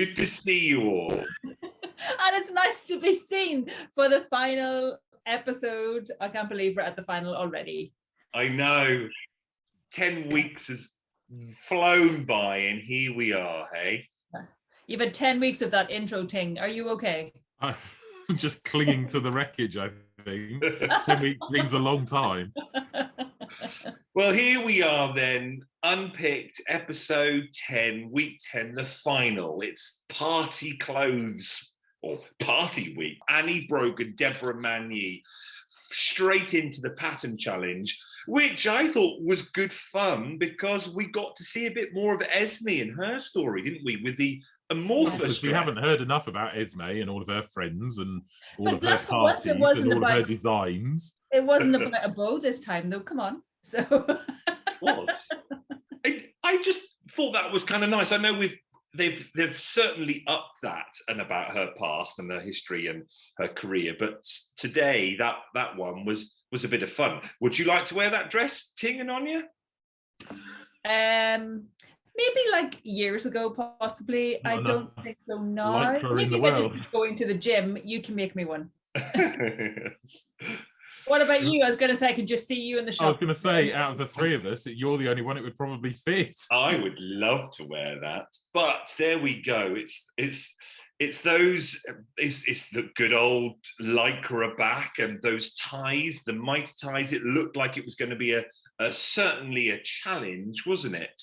Good to see you all. And it's nice to be seen for the final episode. I can't believe we're at the final already. I know. 10 weeks has flown by and here we are, hey? You've had 10 weeks of that intro thing. Are you okay? I'm just clinging to the wreckage, I think. 10 weeks seems a long time. Well, here we are then, Unpicked, episode 10, week 10, the final. It's party clothes, or party week. Annie Broke and Deborah Magny straight into the pattern challenge, which I thought was good fun because we got to see a bit more of Esme and her story, didn't we, with the amorphous. We haven't heard enough about Esme and all of her friends and all of her for once parties it wasn't and all about of her designs. It wasn't about a bow this time, though. Come on. So it was. I just thought that was kind of nice. I know they've certainly upped that and about her past and her history and her career, but today that one was a bit of fun. Would you like to wear that dress, Ting and Anya? Maybe like years ago, possibly. I don't think so now. Maybe if I just going to the gym, you can make me one. What about you? I was going to say, I can just see you in the shop. I was going to say, out of the three of us, you're the only one it would probably fit. I would love to wear that, but there we go. It's the good old lycra back and those ties, the mitre ties. It looked like it was going to be certainly a challenge, wasn't it?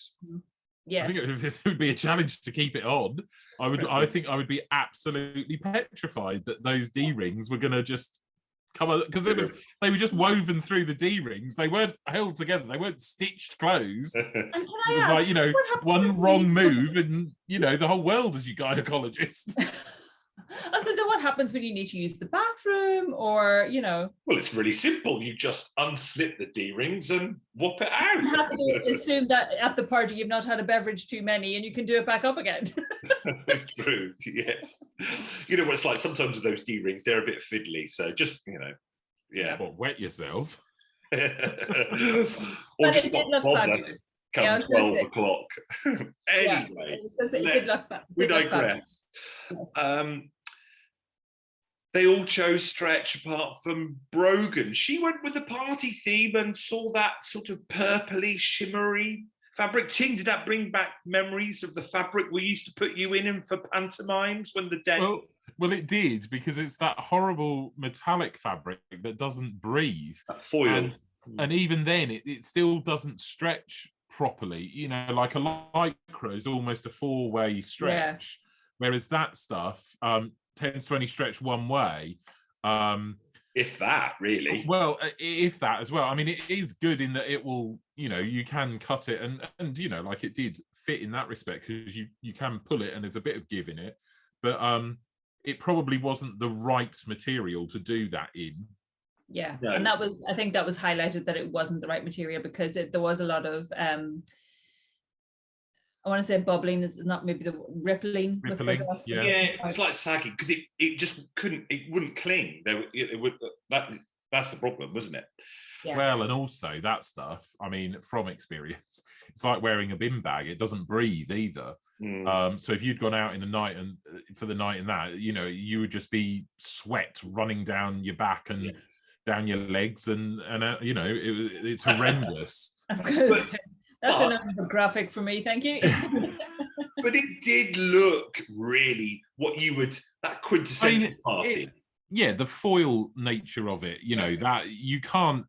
Yes. I think it would be a challenge to keep it on. I think I would be absolutely petrified that those D-rings were going to just come on, because they were just woven through the D-rings. They weren't held together. They weren't stitched clothes. And can I ask, like, one wrong move and, the whole world is your gynecologist. I was going to say, what happens when you need to use the bathroom or, Well, it's really simple. You just unslip the D-rings and whop it out. You have to assume that at the party you've not had a beverage too many and you can do it back up again. True, yes. You know what it's like sometimes with those D-rings, they're a bit fiddly. So just, yeah. What, wet yourself? Or but just it did look bother. fabulous. Come 12 o'clock. Anyway, we digress. Yes. They all chose Stretch apart from Brogan. She went with the party theme and saw that sort of purpley, shimmery fabric. Ting, did that bring back memories of the fabric we used to put you in for pantomimes when the dead... Well, it did, because it's that horrible metallic fabric that doesn't breathe. That foil. And even then, it still doesn't stretch properly. Like a lycra is almost a four-way stretch, whereas that stuff tends to only stretch one way. If that, really. Well, if that as well. I mean, it is good in that it will, you can cut it and like it did fit in that respect, because you can pull it and there's a bit of give in it. But it probably wasn't the right material to do that in. Yeah, no. And I think that was highlighted, that it wasn't the right material, because there was a lot of I want to say bubbling is not, maybe the rippling. Yeah, it's like sagging, because it just wouldn't cling. That's the problem, wasn't it? Yeah. Well, and also that stuff, I mean, from experience, it's like wearing a bin bag. It doesn't breathe either. So if you'd gone out in the night and for the night and that, you would just be sweat running down your back and down your legs, and it's horrendous. That's enough of a graphic for me, thank you. But it did look really that quintessential party. The foil nature of it, that you can't,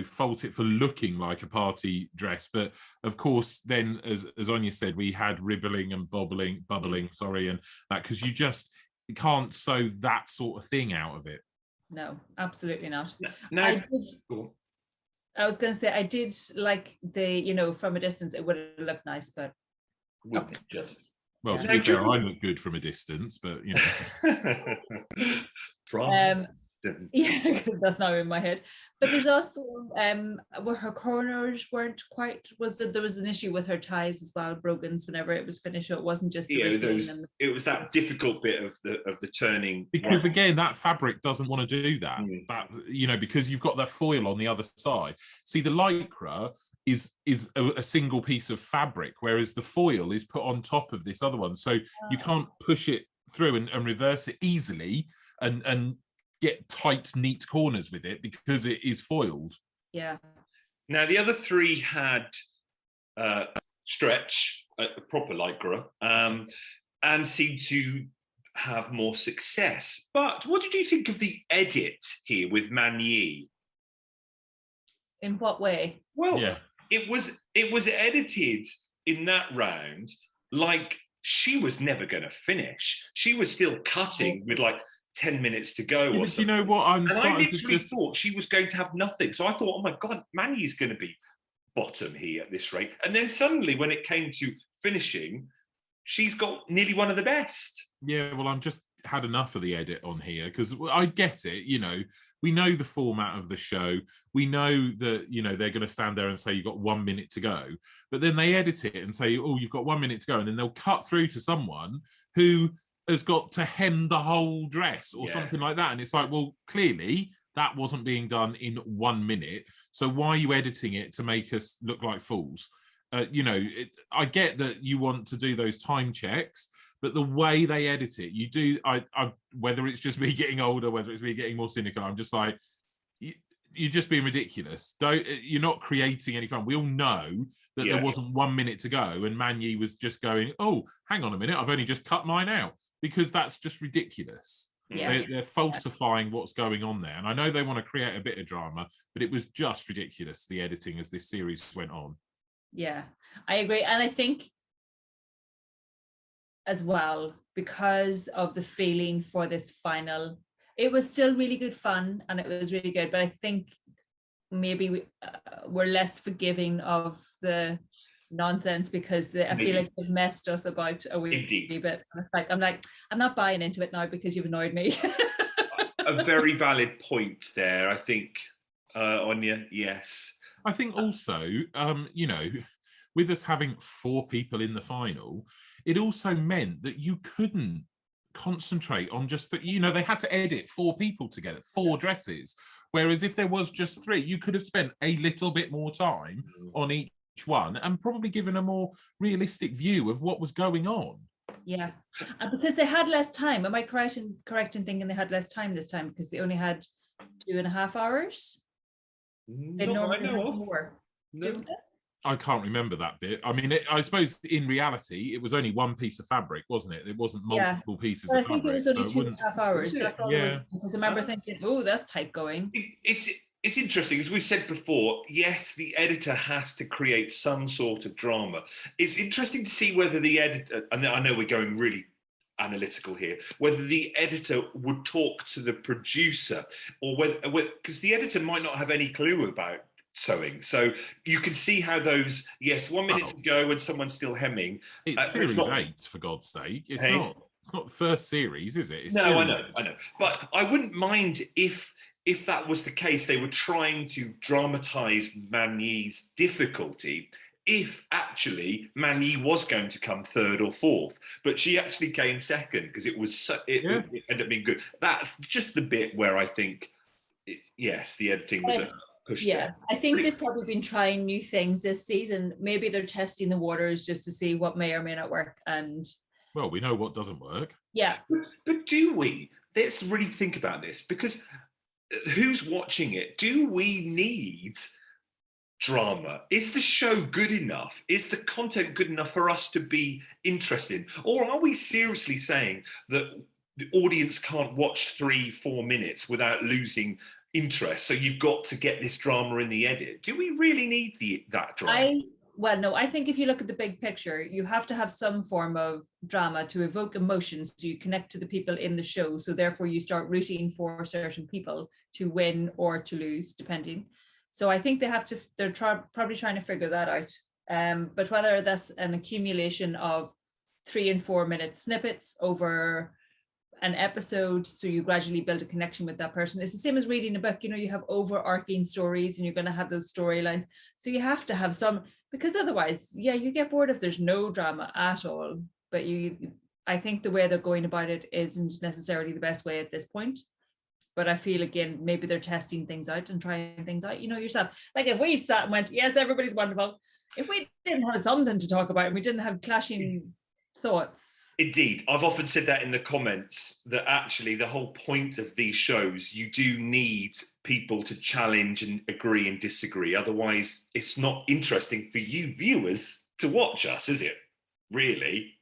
fault it for looking like a party dress. But of course, then, as Anya said, we had ribbling and bubbling, and that, because you can't sew that sort of thing out of it. No, absolutely not. No. I was going to say, I did like the, from a distance, it would have looked nice, but just. Well, to be fair, I look good from a distance, but yeah, that's not in my head. But there's also where her corners weren't quite. There was an issue with her ties as well, Brogan's, whenever it was finished. So it wasn't just it was that difficult bit of the turning, because again, that fabric doesn't want to do that. That because you've got that foil on the other side. See, the lycra is a single piece of fabric, whereas the foil is put on top of this other one. So you can't push it through and reverse it easily and get tight, neat corners with it because it is foiled. Yeah. Now, the other three had stretch, a proper lycra, and seemed to have more success. But what did you think of the edit here with Man Yi? In what way? Well, yeah. it was edited in that round like she was never going to finish. She was still cutting with like 10 minutes to go. Yeah, or but you know what? I literally thought she was going to have nothing. So I thought, oh my God, Manny's going to be bottom here at this rate. And then suddenly when it came to finishing, she's got nearly one of the best. Yeah, well, I'm just had enough of the edit on here because I get it. You know, we know the format of the show. We know that, you know, they're going to stand there and say you've got 1 minute to go. But then they edit it and say, oh, you've got 1 minute to go. And then they'll cut through to someone who has got to hem the whole dress or something like that. And it's like, well, clearly that wasn't being done in 1 minute. So why are you editing it to make us look like fools? You know, I get that you want to do those time checks, but the way they edit it, you do. I whether it's just me getting older, whether it's me getting more cynical, I'm just like, you're just being ridiculous. You're not creating any fun. We all know that there wasn't 1 minute to go, and Man Yi was just going, oh, hang on a minute, I've only just cut mine out, because that's just ridiculous. Yeah. They're falsifying what's going on there, and I know they want to create a bit of drama, but it was just ridiculous, the editing as this series went on. Yeah, I agree. And I think as well, because of the feeling for this final, it was still really good fun and it was really good. But I think maybe we're less forgiving of the nonsense because I feel like they've messed us about a wee bit. And it's like, I'm not buying into it now because you've annoyed me. A very valid point there, I think, Anya. Yes. I think also, you know, with us having 4 people in the final, it also meant that you couldn't concentrate on just that, you know, they had to edit 4 people together, 4 dresses. Whereas if there was just 3, you could have spent a little bit more time on each one and probably given a more realistic view of what was going on. Yeah, and because they had less time. Am I correct in thinking they had less time this time because they only had 2.5 hours? They normally have more. No. I can't remember that bit. I mean, I suppose in reality, it was only 1 piece of fabric, wasn't it? It wasn't multiple pieces of fabric. I think it was only 2.5 hours. That's all. Yeah. Because I remember thinking, oh, that's tight going. It's interesting, as we said before, yes, the editor has to create some sort of drama. It's interesting to see whether the editor, and I know we're going really analytical here, whether the editor would talk to the producer or whether, because the editor might not have any clue about sewing. So you can see how those, 1 minute to go and someo's still hemming. It's series 8, for God's sake. It's not the first series, is it? It's no, I know. But I wouldn't mind if that was the case, they were trying to dramatize Man Yi's difficulty, if actually Man Yi was going to come 3rd or 4th, but she actually came 2nd because it ended up being good. That's just the bit where I think, the editing was pushed. Yeah, I think they've probably been trying new things this season. Maybe they're testing the waters just to see what may or may not work. And well, we know what doesn't work. Yeah, but do we? Let's really think about this, because who's watching it? Do we need drama? Is the show good enough? Is the content good enough for us to be interested? Or are we seriously saying that the audience can't watch 3-4 minutes without losing interest? So you've got to get this drama in the edit. Do we really need that drama? I think if you look at the big picture, you have to have some form of drama to evoke emotions, so you connect to the people in the show. So therefore you start rooting for certain people to win or to lose, depending. So I think they're probably trying to figure that out. But whether that's an accumulation of 3 and 4 minute snippets over an episode, so you gradually build a connection with that person. It's the same as reading a book. You know, you have overarching stories and you're going to have those storylines. So you have to have some, because otherwise, you get bored if there's no drama at all. But I think the way they're going about it isn't necessarily the best way at this point. but I feel again maybe they're testing things out and trying things out, you know, yourself. Like if we sat and went, yes, everybody's wonderful, if we didn't have something to talk about and we didn't have clashing thoughts. Indeed, I've often said that in the comments, that actually the whole point of these shows, you do need people to challenge and agree and disagree. Otherwise, it's not interesting for you viewers to watch us, is it? Really?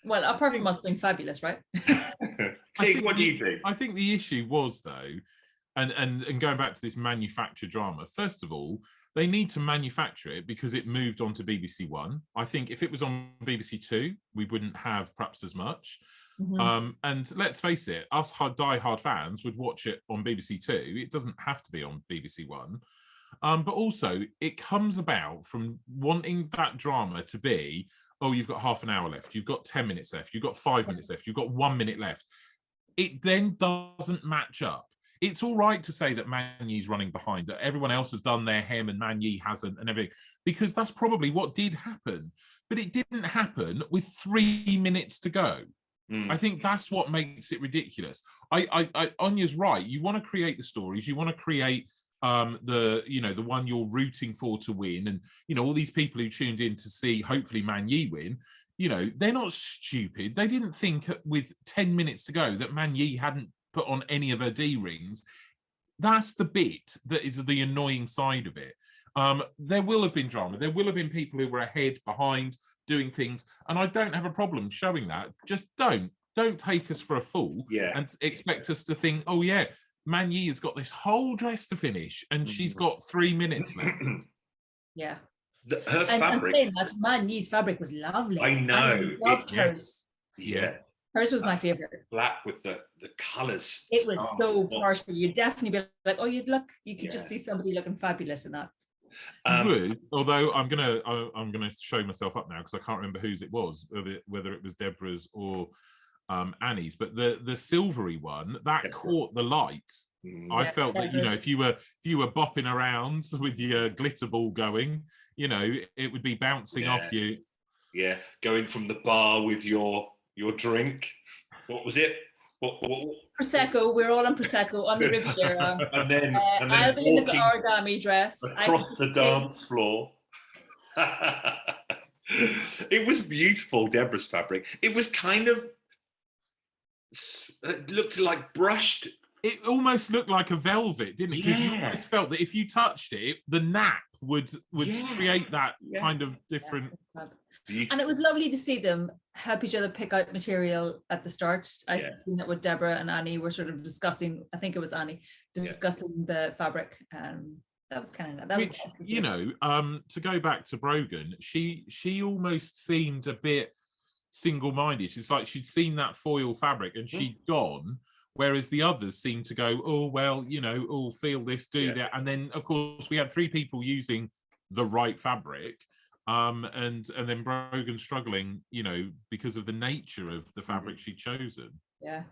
Well, apart from us being fabulous, right? See, what do you think? I think the issue was, though, and going back to this manufactured drama, first of all, they need to manufacture it because it moved on to BBC One. I think if it was on BBC Two, we wouldn't have perhaps as much. Mhm. And let's face it, us die-hard fans would watch it on BBC Two. It doesn't have to be on BBC One. But also, it comes about from wanting that drama to be, oh, you've got half an hour left, you've got 10 minutes left, you've got 5 minutes left, you've got 1 minute left. It then doesn't match up. It's all right to say that Man Yi's running behind, that everyone else has done their hem and Man Yi hasn't and everything, because that's probably what did happen. But it didn't happen with 3 minutes to go. I think that's what makes it ridiculous. Anya's right. You want to create the stories, you want to create the one you're rooting for to win, and all these people who tuned in to see hopefully Man Yi win, they're not stupid. They didn't think with 10 minutes to go that Man Yi hadn't put on any of her D-rings. That's the bit that is the annoying side of it. There will have been drama. There will have been people who were ahead, behind, doing things, and I don't have a problem showing that. Just don't take us for a fool and expect us to think, oh yeah, Man Yi has got this whole dress to finish and she's got 3 minutes left. Yeah. Her fabric. And that Man Yi's fabric was lovely. I know. I loved hers. Yeah. Hers was my favorite. Black with the colours. It was so partial. You'd definitely be like, oh, you could just see somebody looking fabulous in that. Although I'm gonna show myself up now because I can't remember whose it was, whether it was Deborah's or Annie's, but the silvery one that caught the light. I felt that if you were bopping around with your glitter ball going, it would be bouncing off you. Yeah, going from the bar with your drink. What was it? What? Prosecco. We're all on Prosecco on the Riviera. and then I'll be in the origami dress across the dance floor. It was beautiful, Deborah's fabric. It was kind of, it looked like brushed. It almost looked like a velvet, didn't it? Because you always felt that if you touched it, the nap would create that kind of different. And it was lovely to see them help each other pick out material at the start. I seen that with Deborah and Annie were sort of discussing. I think it was Annie discussing the fabric. That was kind of nice. To go back to Brogan, she almost seemed a bit single-minded. It's like she'd seen that foil fabric and she'd gone, whereas the others seemed to go, oh well, feel this, do that, and then of course we had 3 people using the right fabric. And then Brogan struggling, because of the nature of the fabric she'd chosen. Yeah.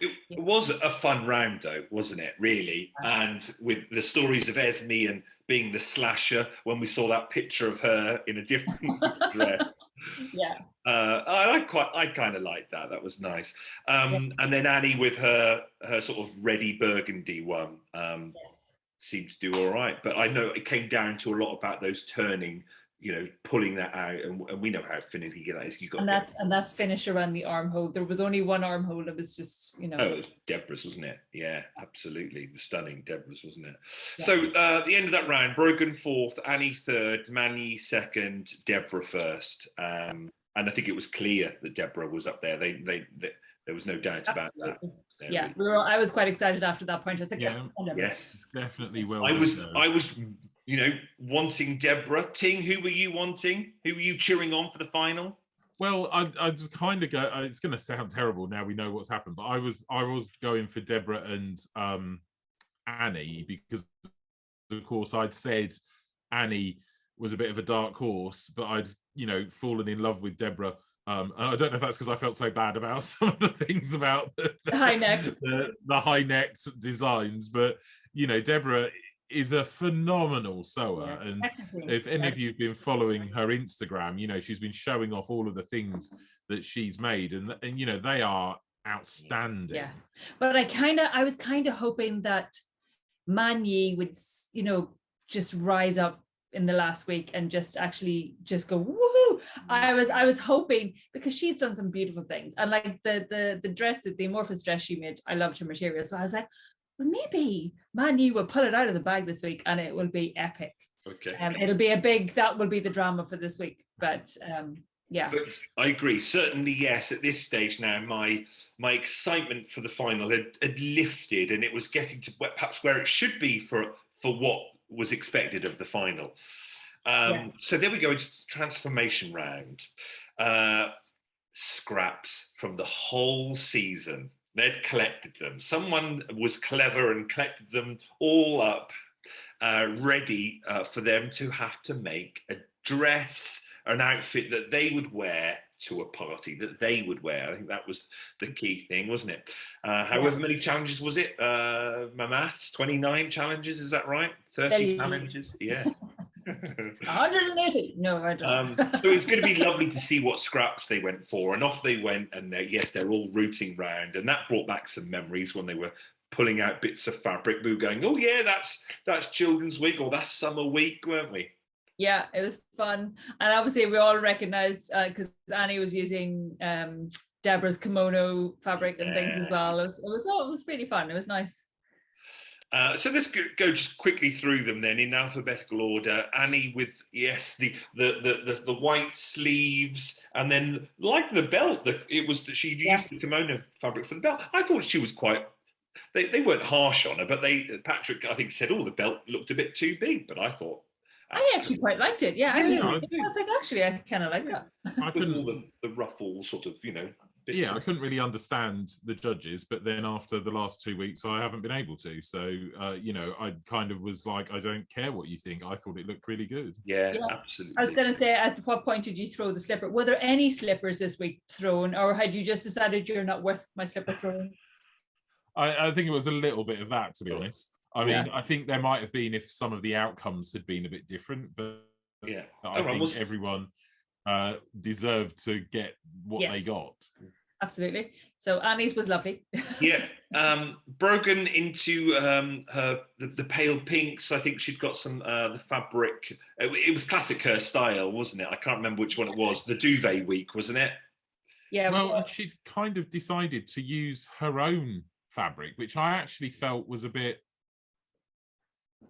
It was a fun round, though, wasn't it, really? And with the stories of Esme and being the slasher, when we saw that picture of her in a different dress. Yeah. I kind of liked that. That was nice. And then Annie with her sort of reddy burgundy one seemed to do all right. But I know it came down to a lot about those turning, pulling that out, and we know how finicky that is. And that finish around the armhole. There was only one armhole. It was just, Oh, it was Deborah's, wasn't it? Yeah, absolutely. It was stunning. Deborah's, wasn't it? Yeah. So at the end of that round, Brogan 4th, Annie 3rd, Man Yi 2nd, Deborah 1st. And I think it was clear that Deborah was up there. There was no doubt about that. Yeah, I was quite excited after that point. I was like, yes, definitely. Well, I was wanting Deborah. Ting, who were you wanting? Who were you cheering on for the final? Well, I just kind of go. It's going to sound terrible now we know what's happened, but I was going for Deborah and Annie because, of course, I'd said Annie was a bit of a dark horse, but I'd fallen in love with Deborah. And I don't know if that's because I felt so bad about some of the things about the high neck, the high necked designs, but Deborah is a phenomenal sewer, and if any of you've been following her Instagram, she's been showing off all of the things that she's made, and they are outstanding. Yeah, but I was kind of hoping that Man Yi would, you know, just rise up in the last week and just go woohoo. I was hoping, because she's done some beautiful things, and like the dress, the amorphous dress she made, I loved her material. So I was like, well, maybe Man Yi will pull it out of the bag this week and it will be epic. Okay. It'll be that will be the drama for this week. But yeah. But I agree. Certainly, yes. At this stage now, my excitement for the final had lifted, and it was getting to perhaps where it should be for what was expected of the final. So there we go into the transformation round. Scraps from the whole season. They'd collected them. Someone was clever and collected them all up, ready for them to have to make a dress, an outfit that they would wear to a party, that they would wear. I think that was the key thing, wasn't it? However many challenges was it? My maths, 29 challenges, is that right? 30 challenges? Yeah. 180. No, I don't. So it's going to be lovely to see what scraps they went for. And off they went, and they're all rooting round. And that brought back some memories when they were pulling out bits of fabric. We were going, oh yeah, that's Children's Week, or that's Summer Week, weren't we? Yeah, it was fun. And obviously we all recognized, because Annie was using Deborah's kimono fabric and things as well. It was really fun. It was nice. So let's go just quickly through them then in alphabetical order. Annie with the white sleeves, and then like the belt, it was that she used the kimono fabric for the belt. I thought she was quite. They weren't harsh on her, but Patrick I think said, "Oh, the belt looked a bit too big," but I thought. I actually quite liked it. Yeah, I was like, actually, I kind of like that. I couldn't all the ruffles, sort of, bits. Yeah, I couldn't really understand the judges, but then after the last 2 weeks, I haven't been able to. So, I kind of was like, I don't care what you think. I thought it looked really good. Yeah, absolutely. I was going to say, at what point did you throw the slipper? Were there any slippers this week thrown, or had you just decided you're not worth my slipper throwing? I think it was a little bit of that, to be honest. I mean, I think there might have been if some of the outcomes had been a bit different, but I think everyone deserved to get what they got. Absolutely. So Annie's was lovely. Brogan into the pale pinks. I think she'd got some the fabric. It was classic her style, wasn't it? I can't remember which one it was. The duvet week, wasn't it? Yeah. Well, she'd kind of decided to use her own fabric, which I actually felt was a bit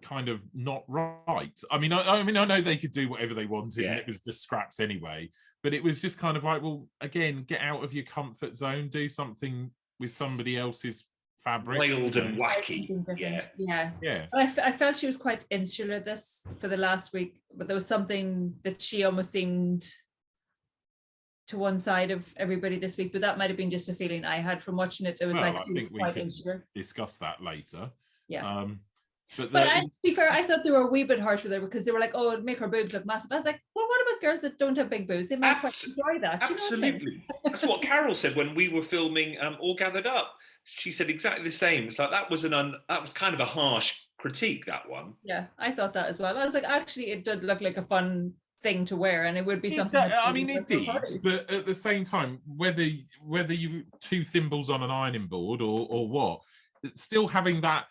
kind of not right. I mean, I know they could do whatever they wanted, and it was just scraps anyway. But it was just kind of like, well, again, get out of your comfort zone, do something with somebody else's fabric. Wild and wacky. Yeah. I felt she was quite insular for the last week, but there was something that she almost seemed to one side of everybody this week. But that might have been just a feeling I had from watching it. It was she was quite insular. Discuss that later. Yeah. But to be fair, I thought they were a wee bit harsh with her, because they were like, "Oh, it'd make her boobs look massive." I was like, "Well, what about girls that don't have big boobs? They might quite enjoy that." Absolutely, that's what Carol said when we were filming All Gathered Up. She said exactly the same. It's like that was kind of a harsh critique, that one. Yeah, I thought that as well. I was like, actually, it did look like a fun thing to wear, and it would be something. I mean, it did, but at the same time, whether you two thimbles on an ironing board or what, still having that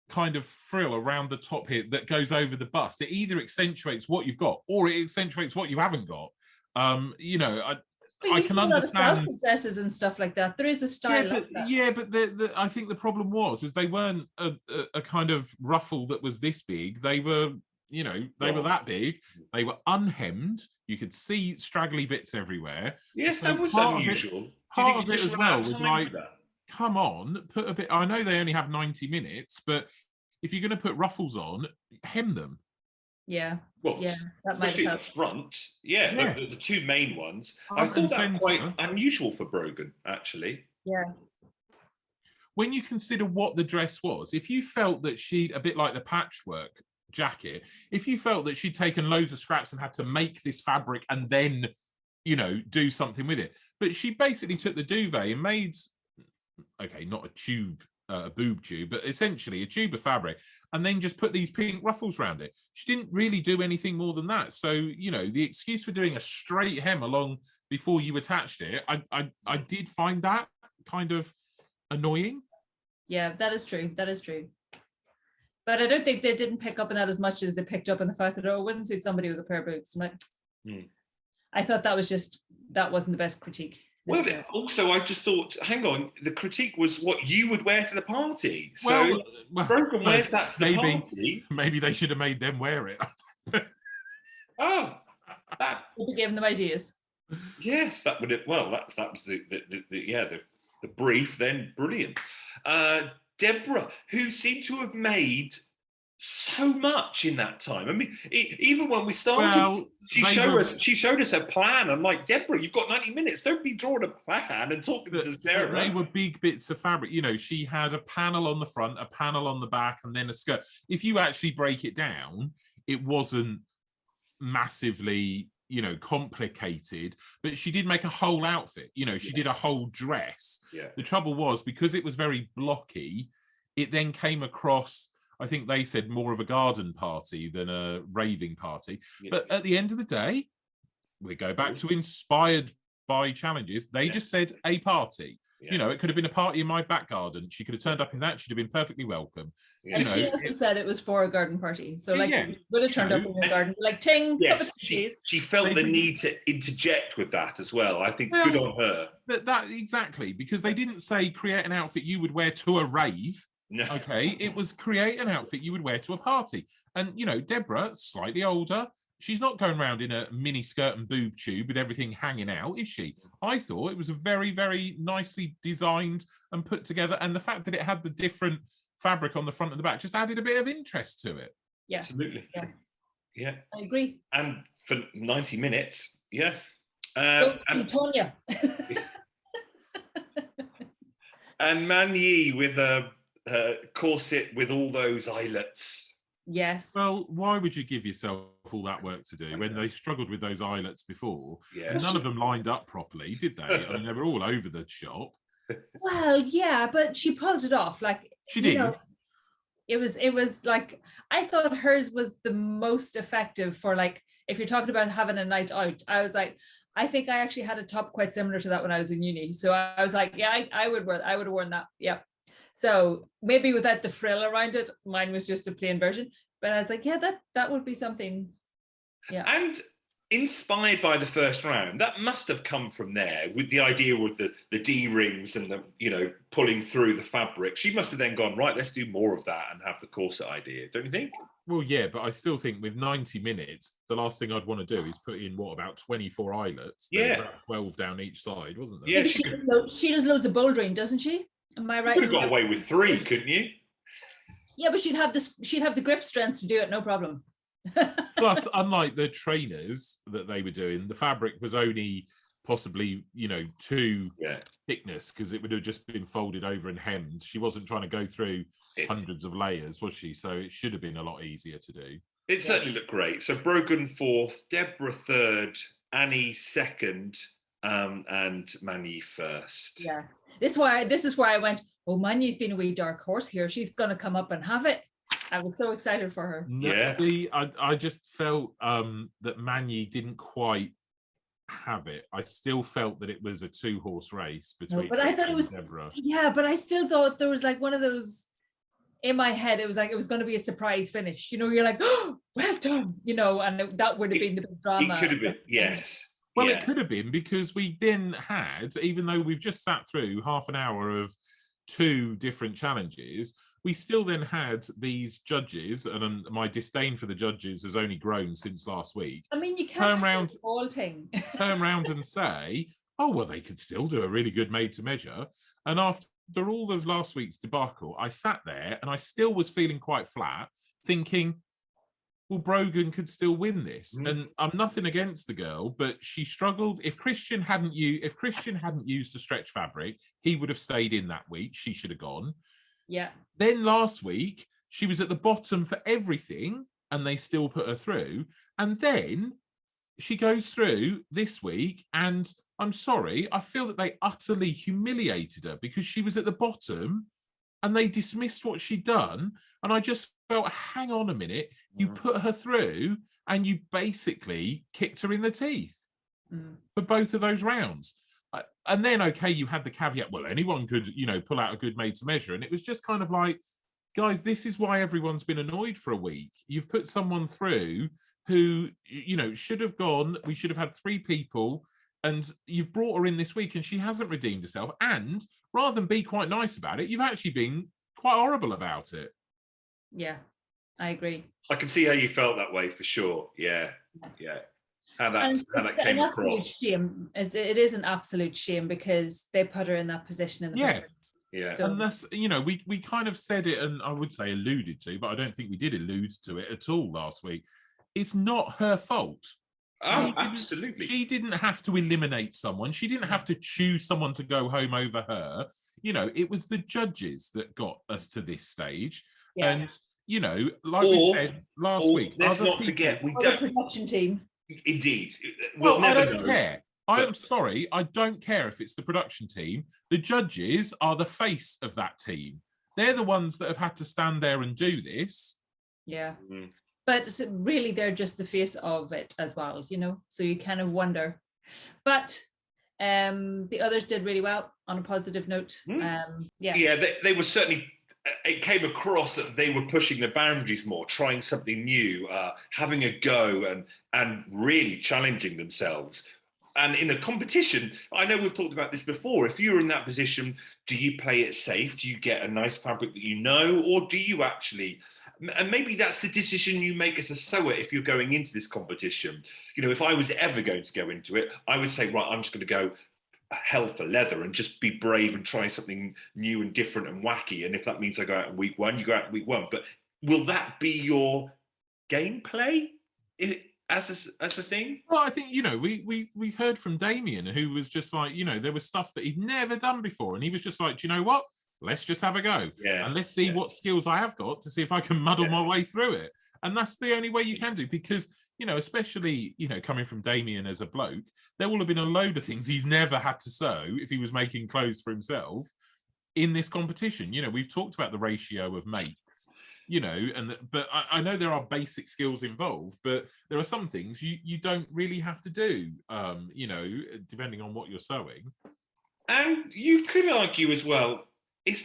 kind of frill around the top here that goes over the bust, it either accentuates what you've got or it accentuates what you haven't got. I can understand dresses and stuff like that. There is a style like that. But I think the problem was they weren't a kind of ruffle that was this big. They were were that big. They were unhemmed. You could see straggly bits everywhere. Yes, that was unusual. Part of it as well was like, come on, put a bit. I know they only have 90 minutes, but if you're going to put ruffles on, hem them. Yeah. Well, that might help. The front. The two main ones. I thought that quite unusual for Brogan, actually. Yeah. When you consider what the dress was, if you felt that she'd, a bit like the patchwork jacket, if you felt that she'd taken loads of scraps and had to make this fabric and then, do something with it, but she basically took the duvet and made, not a tube, a boob tube, but essentially a tube of fabric, and then just put these pink ruffles around it. She didn't really do anything more than that. So, the excuse for doing a straight hem along before you attached it, I did find that kind of annoying. Yeah, that is true. That is true. But I don't think they didn't pick up on that as much as they picked up on the fact that, oh, it wouldn't suit somebody with a pair of boots. I'm like, I thought that wasn't the best critique. Well, also, I just thought, hang on, the critique was what you would wear to the party. So, Brogan wears that to the party. Maybe they should have made them wear it. Oh, we'll be giving them ideas. Yes, that would. Well, that was the brief. Then brilliant. Deborah, who seemed to have made so much in that time. I mean, even when we started, she showed us her plan. I'm like, Deborah, you've got 90 minutes. Don't be drawing a plan and talking to Sarah. They were big bits of fabric. You know, she had a panel on the front, a panel on the back, and then a skirt. If you actually break it down, it wasn't massively, you know, complicated, but she did make a whole outfit. You know, she did a whole dress. Yeah. The trouble was, because it was very blocky, it then came across, I think they said, more of a garden party than a raving party. Yeah. But at the end of the day, we go back to inspired by challenges. They just said a party. Yeah. You know, it could have been a party in my back garden. She could have turned up in that. She'd have been perfectly welcome. Yeah. And she also said it was for a garden party. So, like, would have turned up in the garden, like, ting, yes, she felt the need to interject with that as well. I think good on her. But that exactly, because they didn't say create an outfit you would wear to a rave. No. Okay, it was create an outfit you would wear to a party. And, you know, Deborah, slightly older, she's not going around in a mini skirt and boob tube with everything hanging out, is she? I thought it was a very, very nicely designed and put together. And the fact that it had the different fabric on the front and the back just added a bit of interest to it. Yeah. Absolutely. Yeah. I agree. And for 90 minutes, yeah. And Tonya. And Man Yi with a corset with all those eyelets. Yes. Well, why would you give yourself all that work to do when they struggled with those eyelets before? Yeah. And none of them lined up properly, did they? I mean, they were all over the shop. Well, yeah, but she pulled it off. Like, she did. Know, it was like, I thought hers was the most effective for, like, if you're talking about having a night out. I was like, I think I actually had a top quite similar to that when I was in uni. So I was like, yeah, I would have worn that. Yeah. So maybe without the frill around it, mine was just a plain version. But I was like, yeah, that would be something. Yeah. And inspired by the first round, that must have come from there, with the idea with the D rings and the, you know, pulling through the fabric. She must have then gone, right, let's do more of that and have the corset idea, don't you think? Well, yeah, but I still think with 90 minutes, the last thing I'd want to do is put in, what, about 24 eyelets? Yeah. There was about 12 down each side, wasn't there? Yeah, she does loads of bouldering, doesn't she? Am I right? You could have got away with 3, couldn't you? Yeah, but she'd have the grip strength to do it, no problem. Plus, unlike the trainers that they were doing, the fabric was only possibly, you know, 2 thickness, because it would have just been folded over and hemmed. She wasn't trying to go through hundreds of layers, was she? So it should have been a lot easier to do. It certainly looked great. So Brogan 4th, Deborah 3rd, Annie 2nd, and Manny 1st. Yeah. This is why I went, oh, Manny's been a wee dark horse here. She's gonna come up and have it. I was so excited for her. Yeah. See, I just felt that Manny didn't quite have it. I still felt that it was a 2-horse race between. But I thought it was Deborah. Yeah, but I still thought there was like one of those in my head. It was like it was going to be a surprise finish. You know, you're like, oh, well done. You know, and that would have been the big drama. It could have been, yes. Well, it could have been, because we then had, even though we've just sat through half an hour of 2 different challenges, we still then had these judges, and my disdain for the judges has only grown since last week. I mean, you can't turn around and say, oh, well, they could still do a really good made to measure. And after all of last week's debacle, I sat there and I still was feeling quite flat, thinking, well, Brogan could still win this. And I'm nothing against the girl, but she struggled. If Christian hadn't used the stretch fabric, he would have stayed in that week. She should have gone. Yeah. Then last week, she was at the bottom for everything, and they still put her through. And then she goes through this week, and I'm sorry, I feel that they utterly humiliated her, because she was at the bottom and they dismissed what she'd done. And I just felt, hang on a minute, you put her through and you basically kicked her in the teeth for both of those rounds. And then, okay, you had the caveat, well, anyone could, pull out a good made to measure. And it was just kind of like, guys, this is why everyone's been annoyed for a week. You've put someone through who, should have gone. We should have had 3 people, and you've brought her in this week and she hasn't redeemed herself. And rather than be quite nice about it, you've actually been quite horrible about it. Yeah, I agree. I can see how you felt that way for sure. Yeah. How that came across. Shame. It is an absolute shame because they put her in that position in the first place. Yeah. So, and that's, we kind of said it, and I would say alluded to, but I don't think we did allude to it at all last week. It's not her fault. Oh, absolutely. She didn't have to eliminate someone. She didn't have to choose someone to go home over her. It was the judges that got us to this stage. Yeah. And, we said last week. Let's not forget, we don't. The production team. Indeed. Well, I don't care. I'm sorry, I don't care if it's the production team. The judges are the face of that team. They're the ones that have had to stand there and do this. Yeah. Mm-hmm. But really, they're just the face of it as well, so you kind of wonder. But the others did really well on a positive note. They were certainly, it came across that they were pushing the boundaries more, trying something new, having a go and really challenging themselves. And in a competition, I know we've talked about this before, if you're in that position, do you play it safe? Do you get a nice fabric that or do you actually... And maybe that's the decision you make as a sewer if you're going into this competition. If I was ever going to go into it, I would say, right, I'm just going to go hell for leather and just be brave and try something new and different and wacky. And if that means I go out in week 1, you go out in week 1. But will that be your gameplay as a thing? Well, I think, we heard from Damien, who was just like, there was stuff that he'd never done before. And he was just like, do you know what? Let's just have a go. Yeah. And let's see what skills I have got to see if I can muddle my way through it. And that's the only way you can do, because, especially, coming from Damien as a bloke, there will have been a load of things he's never had to sew if he was making clothes for himself in this competition. We've talked about the ratio of mates, but I know there are basic skills involved, but there are some things you don't really have to do, depending on what you're sewing. And you could argue as well, it's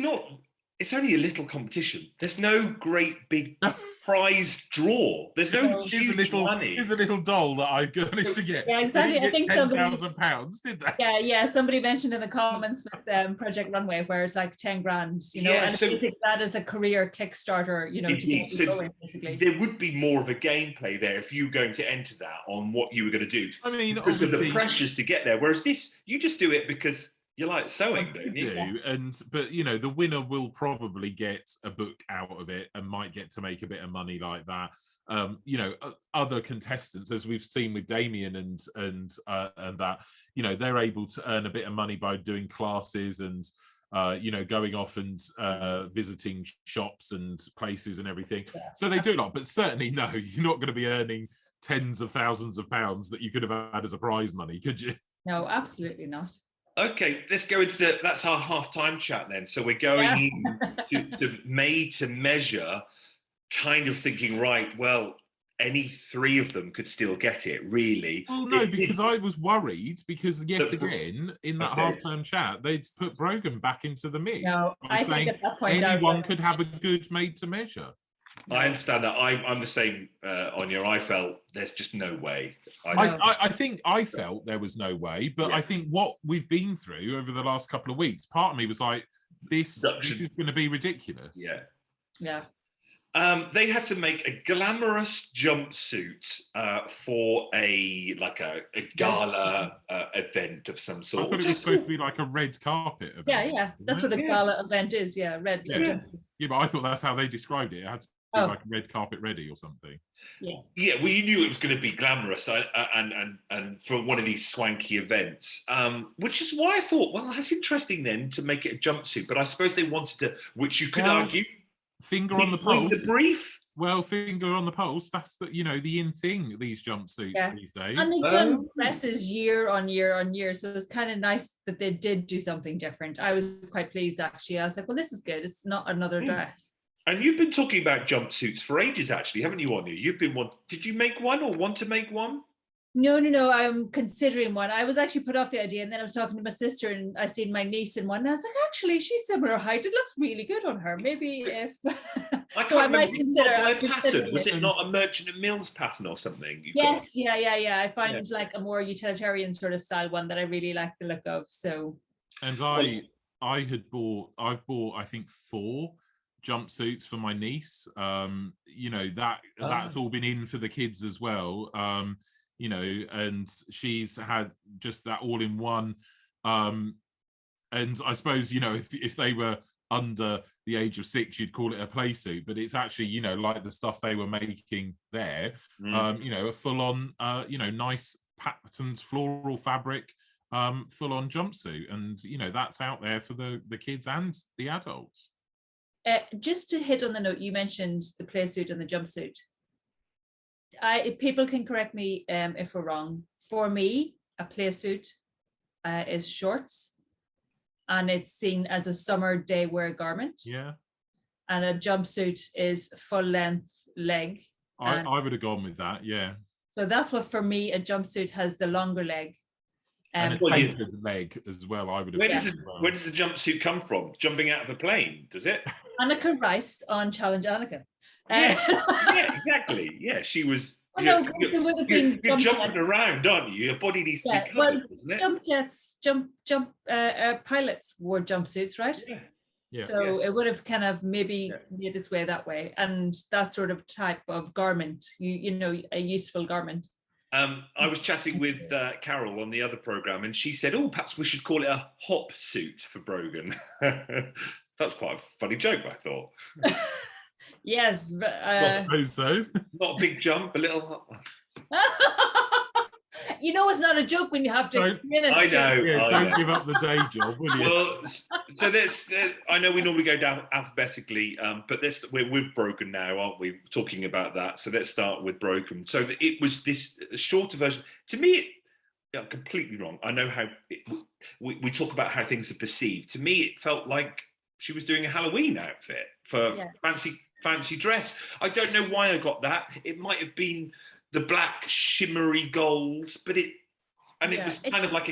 only a little competition. There's no great big prize draw. There's no huge money. Here's a little doll that I managed to get. Yeah, exactly. I think £10,000, did they? Yeah. Somebody mentioned in the comments with Project Runway where it's like 10 grand, and I think that is a career Kickstarter, to get you going, basically. There would be more of a gameplay there if you were going to enter that on what you were going to do. I mean, because of the pressures to get there. Whereas this, you just do it because you like sewing, don't you? But the winner will probably get a book out of it and might get to make a bit of money like that. Other contestants, as we've seen with Damien and that, they're able to earn a bit of money by doing classes and going off and visiting shops and places and everything. Yeah. So they do a lot, but certainly no, you're not going to be earning tens of thousands of pounds that you could have had as a prize money, could you? No, absolutely not. Okay, let's go into that's our half-time chat then. So we're going to made to measure, kind of thinking, right, well, any 3 of them could still get it, really. Well, no, because I was worried because yet again, in that half-time chat, they'd put Brogan back into the mix. No, I think at that point anyone could have a good made to measure. I understand that. I'm the same, Anya. I felt there's just no way. I think I felt there was no way, but I think what we've been through over the last couple of weeks, part of me was like, this is going to be ridiculous. Yeah. They had to make a glamorous jumpsuit for a gala event of some sort. I thought it was supposed to be like a red carpet event. Yeah. That's what a gala event is. Yeah, red jumpsuit. Yeah, but I thought that's how they described it. It had to be like a red carpet ready or something. Yes. Yeah, well, you knew it was going to be glamorous and for one of these swanky events, which is why I thought, well, that's interesting then to make it a jumpsuit. But I suppose they wanted to, which you could argue. Finger on the pulse. The brief. Well, finger on the pulse. That's the the in thing. These jumpsuits these days. And they've done presses year on year on year, so it's kind of nice that they did do something different. I was quite pleased actually. I was like, well, this is good. It's not another dress. And you've been talking about jumpsuits for ages, actually, haven't you, Anya? You've been Did you make one or want to make one? No. I'm considering one. I was actually put off the idea, and then I was talking to my sister, and I seen my niece in one. And I was like, actually, she's similar height. It looks really good on her. Maybe if so, I might consider. Pattern. Was it not a Merchant and Mills pattern or something? Yes, yeah. I find like a more utilitarian sort of style one that I really like the look of. So, and I've bought I think 4 jumpsuits for my niece. That's all been in for the kids as well. And she's had just that all in one. And I suppose, if they were under the age of 6, you'd call it a play suit, but it's actually, like the stuff they were making there, a full on, nice patterned floral fabric, full on jumpsuit. And, that's out there for the kids and the adults. Just to hit on the note, you mentioned the play suit and the jumpsuit. People can correct me if we're wrong. For me, a play suit is shorts, and it's seen as a summer day wear garment. Yeah. And a jumpsuit is full length leg. I would have gone with that, yeah. So that's what, for me, a jumpsuit has the longer leg. And a tapered leg as well, I would have. Where does the jumpsuit come from? Jumping out of a plane, does it? Annika Rice on Challenge Annika. Yeah, exactly. Yeah, she was. No, because there would have been you're jumping around, aren't you? Your body needs to be covered, doesn't it? Pilots wore jumpsuits, right? Yeah. So it would have kind of maybe made its way that way, and that sort of type of garment, a useful garment. I was chatting with Carol on the other program, and she said, "Oh, perhaps we should call it a hop suit for Brogan." That's quite a funny joke, I thought. Yes, but I suppose so. Not a big jump, a little. It's not a joke when you have to explain it. I know. Yeah, don't give up the day job, will you? Well, so I know we normally go down alphabetically, but we're with Brogan now, aren't we? Talking about that. So let's start with Brogan. So it was this shorter version. To me, I'm completely wrong. I know how we talk about how things are perceived. To me, it felt like she was doing a Halloween outfit for fancy dress. I don't know why I got that. It might have been the black shimmery gold, but it was kind of like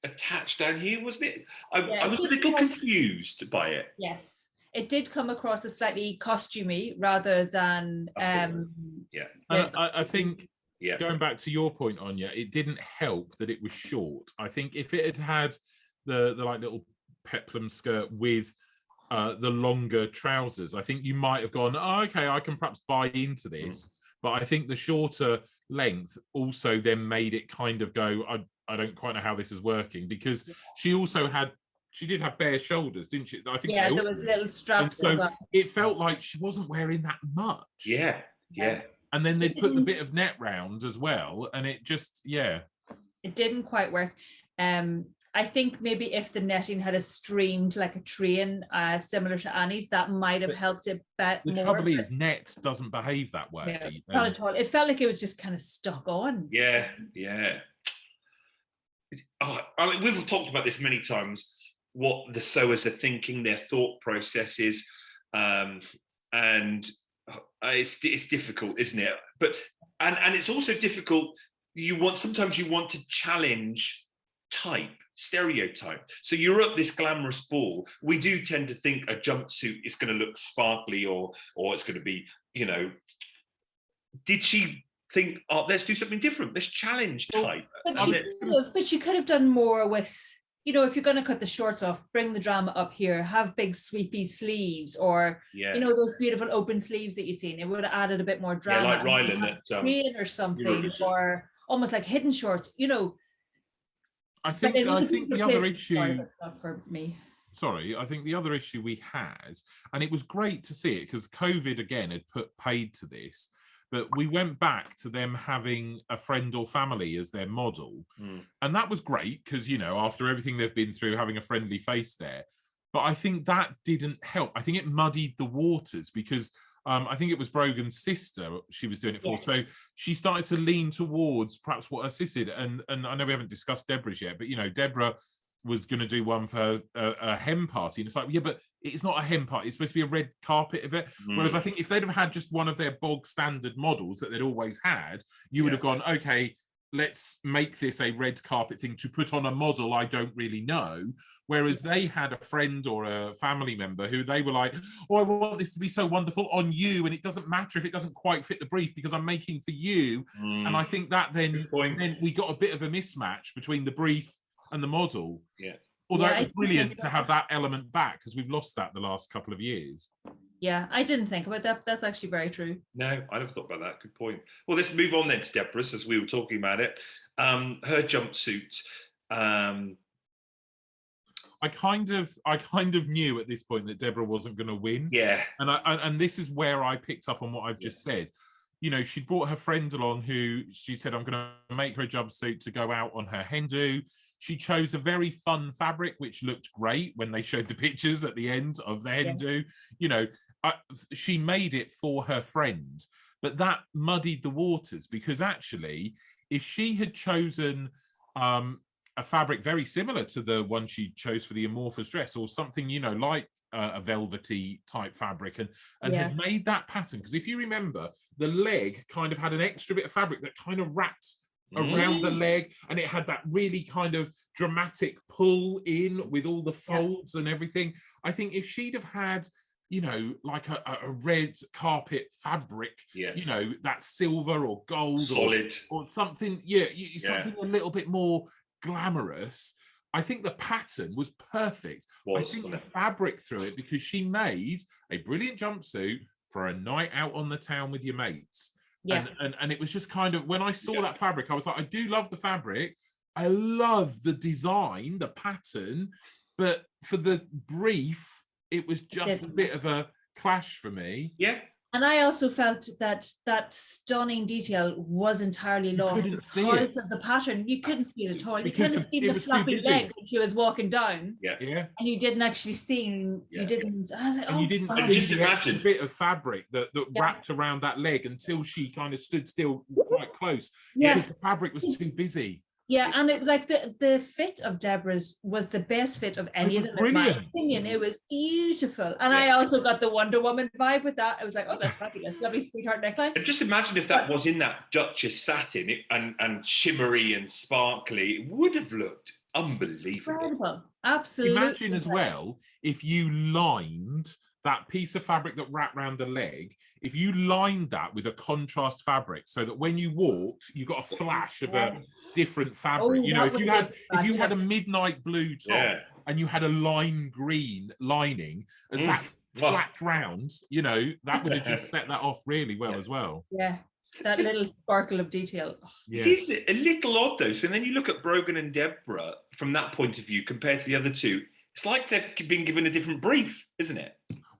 attached down here, wasn't it? I was a little confused by it. Yes, it did come across as slightly costumey rather than And I think going back to your point, Anya, it didn't help that it was short. I think if it had the like little peplum skirt with the longer trousers, I think you might have gone, oh, okay, I can perhaps buy into this. But I think the shorter length also then made it kind of go, I don't quite know how this is working, because she did have bare shoulders, didn't she? I think there was little straps as well. It felt like she wasn't wearing that much. Yeah. And then they'd put the bit of net round as well, and it just, it didn't quite work. I think maybe if the netting had streamed like a train, similar to Annie's, that might have helped it more. The trouble is, net doesn't behave that way. Not at all. It felt like it was just kind of stuck on. Yeah. We've talked about this many times, what the sewers are thinking, their thought processes, and it's difficult, isn't it? But and it's also difficult. Sometimes you want to challenge stereotype. So you're at this glamorous ball. We do tend to think a jumpsuit is going to look sparkly or it's going to be, did she think, oh, let's do something different, let's challenge type? But she could have done more with, if you're going to cut the shorts off, bring the drama up here, have big sweepy sleeves, or those beautiful open sleeves that you've seen. It would have added a bit more drama. Like Rylan at or something, or almost like hidden shorts, I think the other issue for me. Sorry, I think the other issue we had, and it was great to see it because COVID again had put paid to this, but we went back to them having a friend or family as their model. And that was great because, after everything they've been through, having a friendly face there. But I think that didn't help. I think it muddied the waters because I think it was Brogan's sister she was doing it for. Yes. So she started to lean towards perhaps what her sister did. And I know we haven't discussed Deborah's yet, but, Deborah was going to do one for a hen party. And it's like, yeah, but it's not a hen party. It's supposed to be a red carpet event. Whereas I think if they'd have had just one of their bog standard models that they'd always had, you would have gone, okay, let's make this a red carpet thing to put on a model I don't really know. Whereas they had a friend or a family member who they were like, oh, I want this to be so wonderful on you. And it doesn't matter if it doesn't quite fit the brief because I'm making for you. And I think that then we got a bit of a mismatch between the brief and the model. Yeah. Although it was brilliant to have that element back because we've lost that the last couple of years. Yeah, I didn't think about that. That's actually very true. No, I never thought about that. Good point. Well, let's move on then to Deborah's, as we were talking about it. Her jumpsuit. I kind of knew at this point that Deborah wasn't going to win. Yeah. And this is where I picked up on what I've just said. You know, she brought her friend along who she said, I'm going to make her a jumpsuit to go out on her hen do. She chose a very fun fabric, which looked great when they showed the pictures at the end of the hen do. You know, she made it for her friend, but that muddied the waters because actually, if she had chosen a fabric very similar to the one she chose for the amorphous dress or something, you know, like a velvety type fabric and had made that pattern, because if you remember, the leg kind of had an extra bit of fabric that kind of wrapped around the leg, and it had that really kind of dramatic pull in with all the folds and everything. I think if she'd have had, you know, like a red carpet fabric, you know, that silver or gold solid or something, something a little bit more glamorous, I think the pattern was perfect. I think the fabric through it, because she made a brilliant jumpsuit for a night out on the town with your mates. And it was just kind of, when I saw that fabric, I was like, I do love the fabric. I love the design, the pattern, but for the brief, it was just a bit of a clash for me. Yeah. And I also felt that that stunning detail was entirely lost because of the pattern. You couldn't see it at all. You couldn't see the floppy leg when she was walking down. Yeah. And you didn't actually see, you didn't, I was like, and you didn't see the extra bit of fabric that wrapped around that leg until she kind of stood still quite close. Because the fabric was too busy. Yeah, and it like the fit of Deborah's was the best fit of any of them, in my opinion. It was beautiful. And I also got the Wonder Woman vibe with that. I was like, oh, that's fabulous. Lovely sweetheart neckline. And just imagine if that was in that Duchess satin and shimmery and sparkly, it would have looked unbelievable. Incredible. Absolutely. Imagine as well if you lined that piece of fabric that wrapped around the leg, if you lined that with a contrast fabric so that when you walked, you got a flash of a different fabric. You know, if you had a midnight blue top and you had a lime green lining as that flapped round, you know, that would have just set that off really well as well. Yeah. That little sparkle of detail. It is a little odd though. So then you look at Brogan and Deborah from that point of view compared to the other two. It's like they've been given a different brief, isn't it?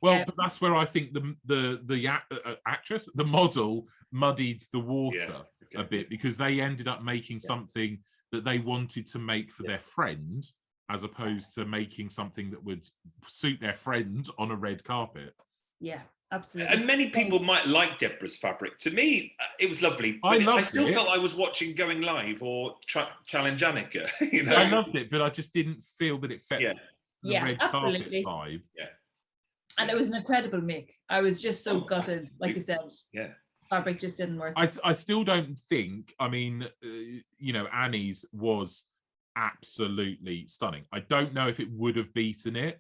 Well, but that's where I think the actress, the model, muddied the water a bit, because they ended up making something that they wanted to make for their friend, as opposed to making something that would suit their friend on a red carpet. Yeah, absolutely. And many people might like Deborah's fabric. To me, it was lovely. I still felt I was watching Going Live or Challenge Annika. You know? I loved it, but I just didn't feel that it fit the red absolutely. carpet vibe. Yeah. And it was an incredible make. I was just so gutted, like you said. Yeah. Fabric just didn't work. I still don't think, I mean, you know, Annie's was absolutely stunning. I don't know if it would have beaten it.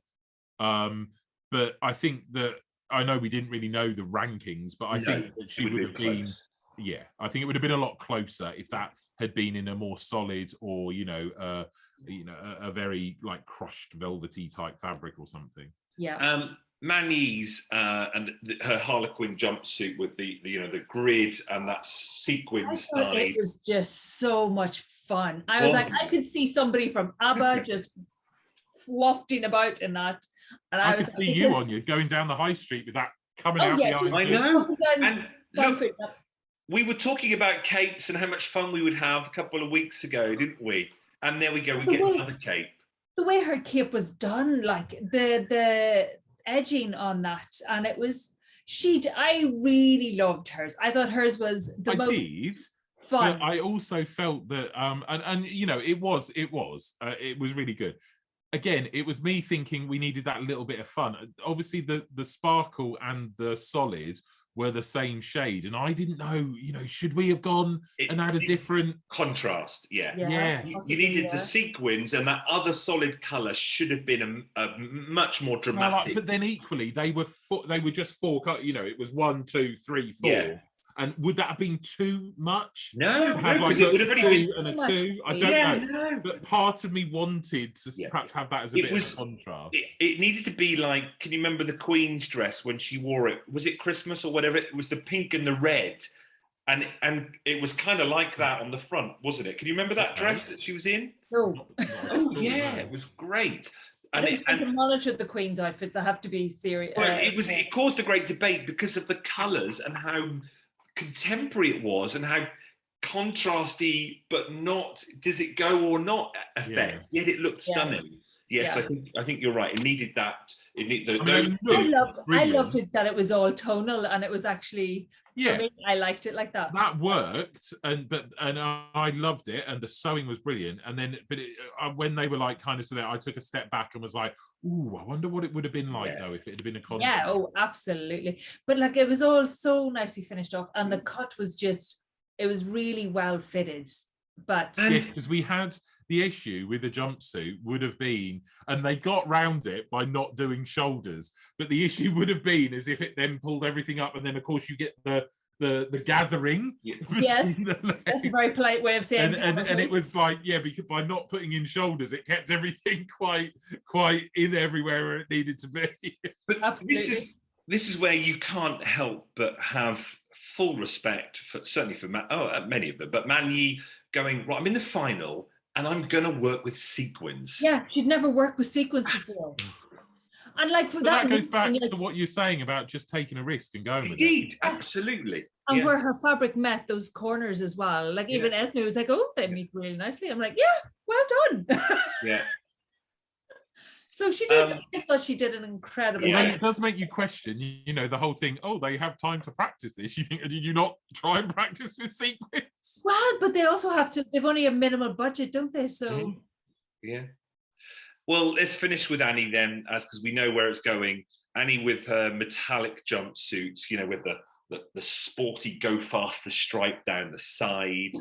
But I think that, I know we didn't really know the rankings, but I think that she would have been, I think it would have been a lot closer if that had been in a more solid or, you know, a very like crushed velvety type fabric or something. Yeah. Mani's and her Harlequin jumpsuit with the the grid and that sequin side. It was just so much fun. I was like, I could see somebody from ABBA just wafting about in that. And I could see you on you going down the high street with that coming out the I know. And look, we were talking about capes and how much fun we would have a couple of weeks ago, didn't we? And there we go, we get another cape. The way her cape was done, like the edging on that, and it was I really loved hers. I thought hers was the most fun. But I also felt that and you know, it was really good. Again, it was me thinking we needed that little bit of fun. Obviously the sparkle and the solid were the same shade, and I didn't know, should we have gone and had a different contrast? Yeah. You Possibly, needed the sequins, and that other solid color should have been a much more dramatic. but then equally, they were just four. It was 1, 2, 3, 4. Yeah. And would that have been too much? No, have it would have been 2 and a 2. I don't know. No. But part of me wanted to perhaps have that as a bit of a contrast. It needed to be like, can you remember the Queen's dress when she wore it? Was it Christmas or whatever? It was the pink and the red. And it was kind of like that on the front, wasn't it? Can you remember that dress that she was in? No. Oh, yeah, it was great. And to monitor the Queen's outfit, they have to be serious. Well, it caused a great debate because of the colours and how contemporary it was and how contrasty, but not does it go or not effect. Yet it looked stunning. Yes, I think you're right. It needed that. It needed I loved it that it was all tonal, and it was actually for me, I liked it like that. That worked, and I loved it, and the sewing was brilliant. And then, when they were like kind of so that, I took a step back and was like, "Ooh, I wonder what it would have been like though if it had been a contrast." Yeah, oh, absolutely. But like it was all so nicely finished off, and the cut was it was really well fitted. But because we had the issue with the jumpsuit would have been, and they got round it by not doing shoulders, but the issue would have been as if it then pulled everything up, and then of course you get the gathering. Yes, that's a very polite way of saying and it was like, because by not putting in shoulders, it kept everything quite in everywhere where it needed to be. But absolutely. This is where you can't help but have full respect for, certainly for many of them, but Man Yi going, right, I'm in the final and I'm going to work with sequins. Yeah, she'd never worked with sequins before. And like that goes back to what you're saying about just taking a risk and going with it. Indeed, absolutely. And where her fabric met those corners as well. Like even Esme was like, oh, they meet really nicely. I'm like, yeah, well done. Yeah. So she did. I thought she did an incredible job. It does make you question, the whole thing. Oh, they have time to practice this. You think, did you not try and practice with sequins? Well, but they also have to. They've only a minimal budget, don't they? So yeah. Well, let's finish with Annie then, because we know where it's going. Annie with her metallic jumpsuit, with the sporty go faster stripe down the side.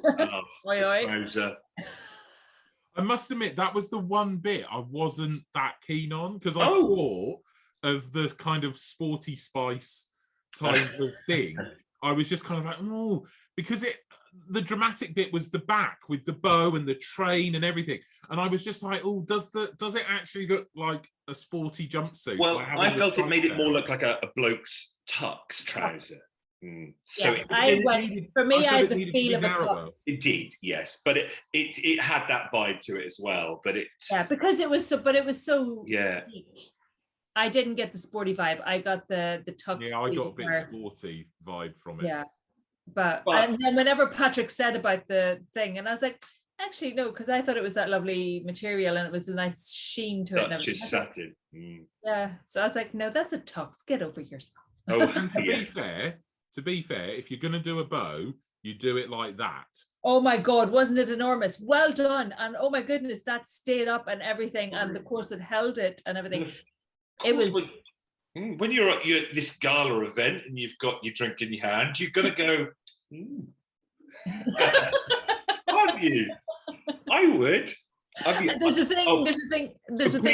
Trouser. I must admit, that was the one bit I wasn't that keen on, because I thought of the kind of sporty spice type of thing. I was just kind of like, because the dramatic bit was the back with the bow and the train and everything. And I was just like, does it actually look like a sporty jumpsuit? Well, I felt it made it more look like a bloke's tux trouser. So I had the feel of a tux. It did, yes, but it had that vibe to it as well. But because it was so sleek. I didn't get the sporty vibe. I got the tux. Yeah, I got a bit sporty vibe from it. Yeah, but and then whenever Patrick said about the thing, and I was like, actually no, because I thought it was that lovely material and it was a nice sheen to it. Just satin. Yeah, so I was like, no, that's a tux. Get over yourself. And to be fair, if you're going to do a bow, you do it like that. Oh my God, wasn't it enormous? Well done. And oh my goodness, that stayed up and everything. And the course it held it and everything. It was... When you're at this gala event and you've got your drink in your hand, you're going to go, aren't you? I would. There's a thing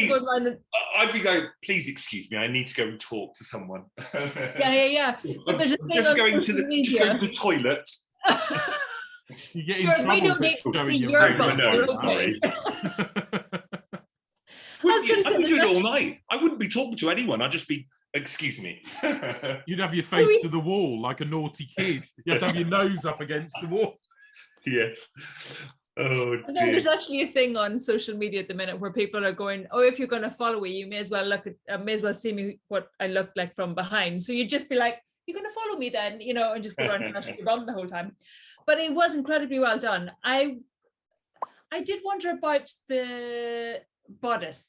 going on. I'd be going, please excuse me, I need to go and talk to someone. Yeah. But there's a thing just going to the toilet. You get in trouble we don't need to see your bum. Sorry. I was do it all night. I wouldn't be talking to anyone. I'd just be, excuse me. You'd have your face to the wall like a naughty kid. You'd have your nose up against the wall. Yes. Oh, dear. There's actually a thing on social media at the minute where people are going, oh, if you're going to follow me, you may as well see me what I look like from behind. So you'd just be like, you're going to follow me then, and just go around flashing your bum the whole time. But it was incredibly well done. I did wonder about the bodice.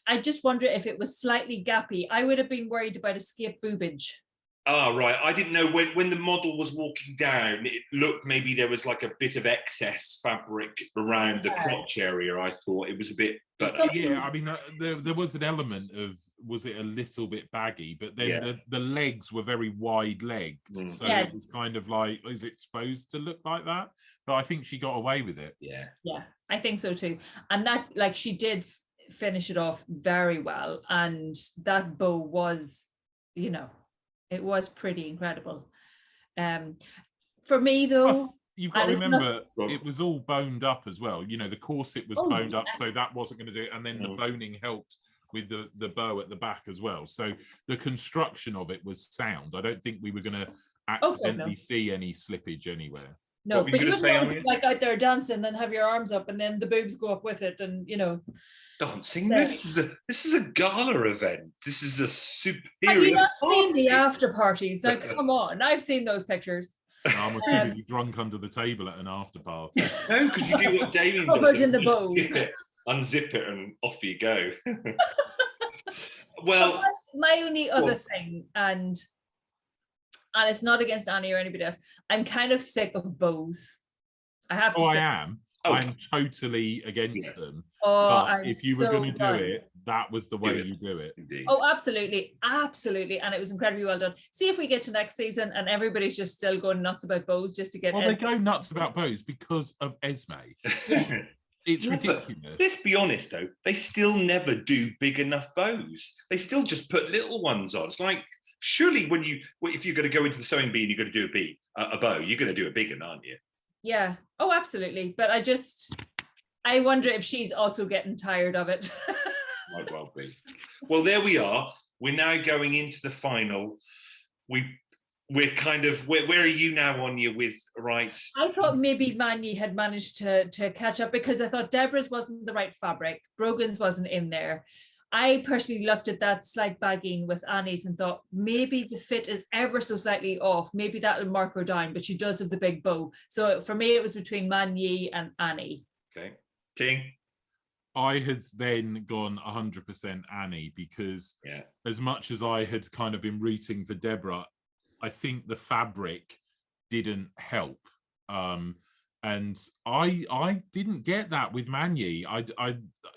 I just wonder if it was slightly gappy. I would have been worried about escape boobage. Oh, right. I didn't know when the model was walking down, it looked maybe there was like a bit of excess fabric around the crotch area. I thought it was a bit, but yeah, I mean, there was an element of, was it a little bit baggy? But then the legs were very wide legged. So it was kind of like, is it supposed to look like that? But I think she got away with it. Yeah, I think so too. And that, like, she did finish it off very well. And that bow was, you know, it was pretty incredible. For me, though, plus, you've got to remember, it was all boned up as well. You know, the corset was boned up, so that wasn't going to do it. And then the boning helped with the bow at the back as well. So the construction of it was sound. I don't think we were going to accidentally see any slippage anywhere. No, but you wouldn't be like out there dancing and have your arms up and then the boobs go up with it, and you know. Dancing. This is a gala event. This is a superior. Have you not seen the after parties? Now, come on, I've seen those pictures. No, I'm too busy drunk under the table at an after party. No, because you do what Damien does. Covered in the bow. Unzip it, and off you go. Well, my only other thing, and it's not against Annie or anybody else, I'm kind of sick of bows. I have to say. I am. I'm totally against them. Oh, but if you were going to do it, that was the way you do it. Indeed. Oh, absolutely. Absolutely. And it was incredibly well done. See if we get to next season and everybody's just still going nuts about bows just to get Well, Esme. They go nuts about bows because of Esme. It's ridiculous. Let's be honest, though. They still never do big enough bows. They still just put little ones on. It's like, surely if you're going to go into the sewing bee and you're going to do a bow, you're going to do a big one, aren't you? Yeah. Oh, absolutely. But I wonder if she's also getting tired of it. Might well be. Well, there we are. We're now going into the final. We're kind of, where are you now, Anya, with, right? I thought maybe Manny had managed to catch up, because I thought Deborah's wasn't the right fabric. Brogan's wasn't in there. I personally looked at that slight bagging with Annie's and thought maybe the fit is ever so slightly off. Maybe that'll mark her down, but she does have the big bow. So for me, it was between Manny and Annie. Okay. Ting? I had then gone 100% Annie, because as much as I had kind of been rooting for Deborah, I think the fabric didn't help. And I didn't get that with Manyi.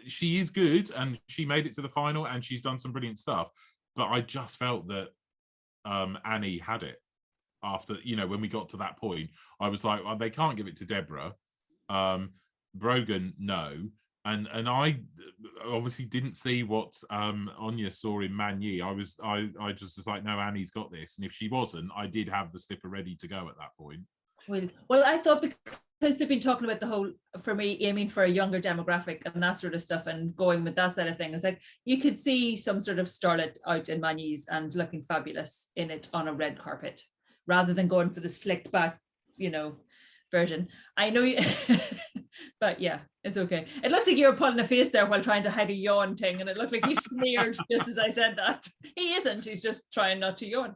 She is good and she made it to the final and she's done some brilliant stuff. But I just felt that Annie had it after, when we got to that point. I was like, well, they can't give it to Deborah. Brogan, no. And I obviously didn't see what Anya saw in Manyi. I just was like, no, Annie's got this. And if she wasn't, I did have the slipper ready to go at that point. Well, I thought because they've been talking about the whole, for me, aiming for a younger demographic and that sort of stuff and going with that side of things, like you could see some sort of starlet out in Manyi's and looking fabulous in it on a red carpet rather than going for the slicked back, version. I know you, but yeah, it's okay. It looks like you were pulling a face there while trying to hide a yawn thing, and it looked like you sneered just as I said that. He isn't, he's just trying not to yawn.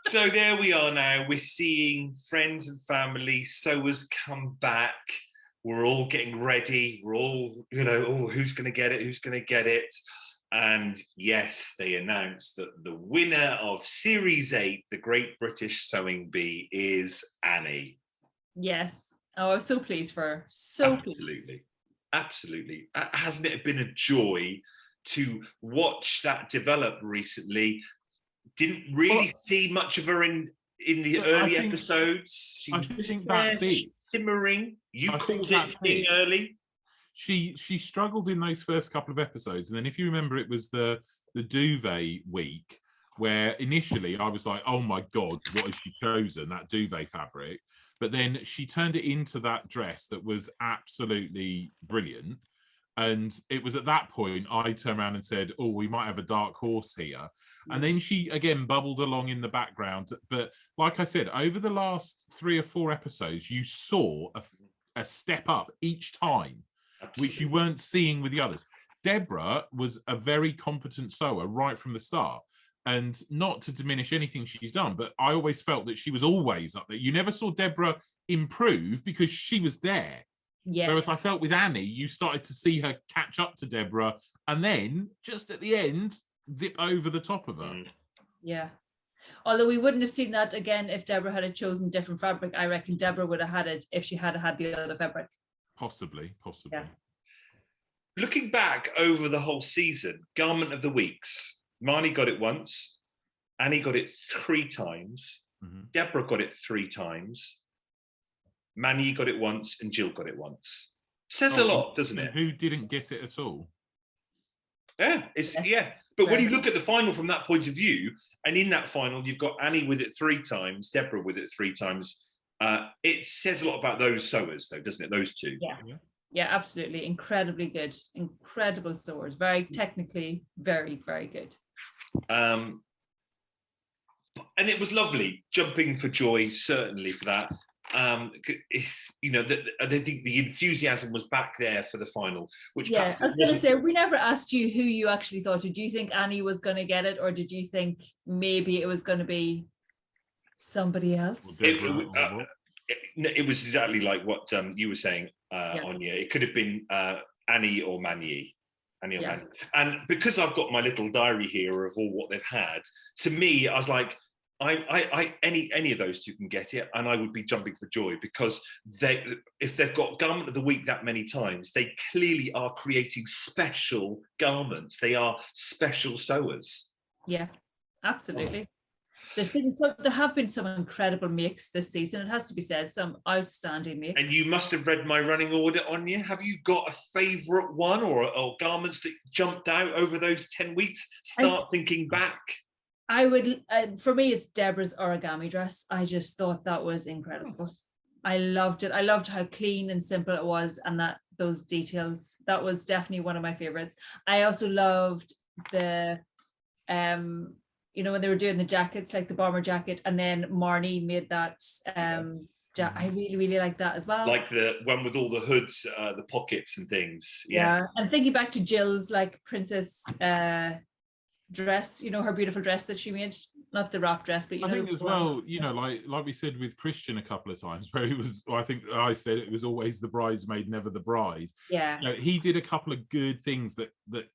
So there we are now. We're seeing friends and family. Sewers come back. We're all getting ready. We're all, who's going to get it? Who's going to get it? And yes, they announced that the winner of Series 8, the Great British Sewing Bee, is Annie. Yes. Oh, I'm so pleased for her. So pleased. Absolutely. Hasn't it been a joy to watch that develop recently? Didn't really see much of her in the early episodes. I think that's it. Simmering. You called it early. She struggled in those first couple of episodes, and then if you remember, it was the duvet week where initially I was like, oh my god, what has she chosen, that duvet fabric? But then she turned it into that dress that was absolutely brilliant. And it was at that point I turned around and said, oh, we might have a dark horse here. And then she, again, bubbled along in the background. But like I said, over the last 3 or 4 episodes, you saw a step up each time, which you weren't seeing with the others. Deborah was a very competent sewer right from the start. And not to diminish anything she's done, but I always felt that she was always up there. You never saw Deborah improve because she was there. Yes. Whereas I felt with Annie, you started to see her catch up to Deborah and then just at the end, dip over the top of her. Yeah. Although we wouldn't have seen that again if Deborah had chosen different fabric. I reckon Deborah would have had it if she had had the other fabric. Possibly. Yeah. Looking back over the whole season, garment of the weeks, Marnie got it once, Annie got it 3 times, Deborah got it 3 times, Manny got it once, and Jill got it once. Says a lot, doesn't it? Who didn't get it at all? Yeah, But when you look at the final from that point of view, and in that final, you've got Annie with it 3 times, Deborah with it 3 times. It says a lot about those sewers, though, doesn't it? Those two. Yeah, absolutely. Incredibly good. Incredible sewers. Very technically, very, very good. And it was lovely, jumping for joy, certainly for that. You know, I think the enthusiasm was back there for the final. Which I was going to say, we never asked you who you actually thought. Did you think Annie was going to get it, or did you think maybe it was going to be somebody else? It was exactly like what you were saying, Anya. It could have been Annie or Manny. And because I've got my little diary here of all what they've had, to me, I was like, any of those two can get it, and I would be jumping for joy, because if they've got garment of the week that many times, they clearly are creating special garments. They are special sewers. Yeah, absolutely. There have been some incredible makes this season. It has to be said, some outstanding makes. And you must have read my running order, Anya. Have you got a favourite one, or garments that jumped out over those 10 weeks? Thinking back. I would, for me, it's Deborah's origami dress. I just thought that was incredible. I loved it. I loved how clean and simple it was, and those details. That was definitely one of my favorites. I also loved the, you know, when they were doing the jackets, like the bomber jacket, and then Marnie made that. I really, really like that as well. Like the one with all the hoods, the pockets and things. Yeah. And thinking back to Jill's like princess dress, you know, her beautiful dress that she made, not the wrap dress, but I think as well, you know, like we said with Christian a couple of times, where he was, I think I said it was always the bridesmaid, never the bride. Yeah. You know, he did a couple of good things that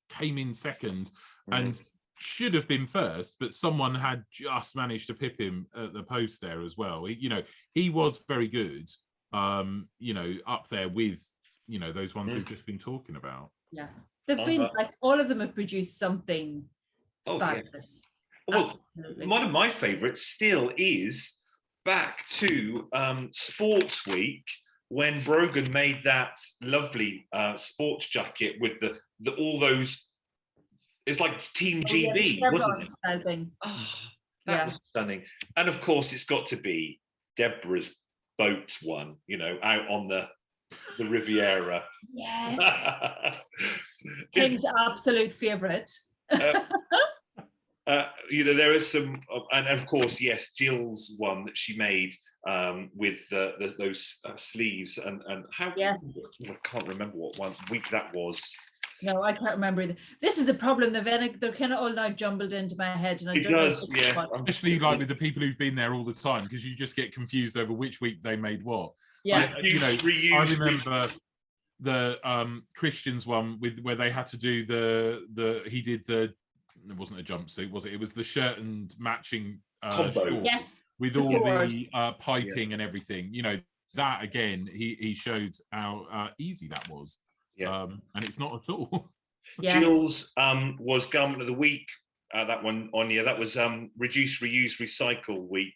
came in second and should have been first, but someone had just managed to pip him at the post there as well. He was very good, you know, up there with, you know, those ones we've just been talking about. Yeah, they've been like, all of them have produced something fabulous. Well, one of my favorites still is back to Sports Week, when Brogan made that lovely sports jacket with the all those. It's like Team GB, wasn't it? Thing. Oh, that was stunning. And of course, it's got to be Deborah's boat one, you know, out on the Riviera. Yes. Kim's absolute favourite. You know, there is some, and of course, yes, Jill's one that she made with those sleeves and how. Yeah. I can't remember what one week that was. No, I can't remember either. This is the problem. They're kind of all now jumbled into my head, and I don't know. Yes, especially like with the people who've been there all the time, because you just get confused over which week they made what. Yeah, I remember the Christian's one where they had to do he did the. It wasn't a jumpsuit, was it? It was the shirt and matching shorts with all the piping and everything. You know, that again, he showed how easy that was. Yeah. And it's not at all. Yeah. Jill's was garment of the week. That one, Anya, that was reduce, reuse, recycle week.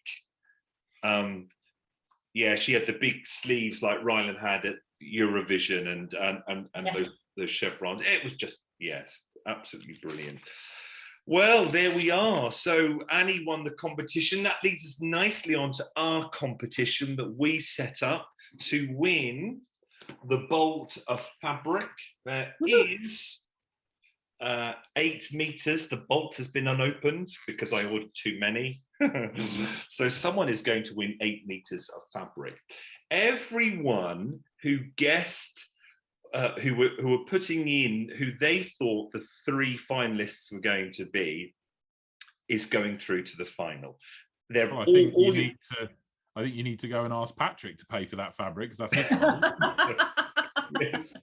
She had the big sleeves like Ryland had at Eurovision and those chevrons. It was just, absolutely brilliant. Well, there we are. So Annie won the competition. That leads us nicely onto our competition that we set up to win the bolt of fabric. There is 8 meters. The bolt has been unopened because I ordered too many. So someone is going to win 8 meters of fabric. Everyone who guessed, who were putting in who they thought the 3 finalists were going to be, is going through to the final. I think you need to go and ask Patrick to pay for that fabric, because that's his fault. Yes.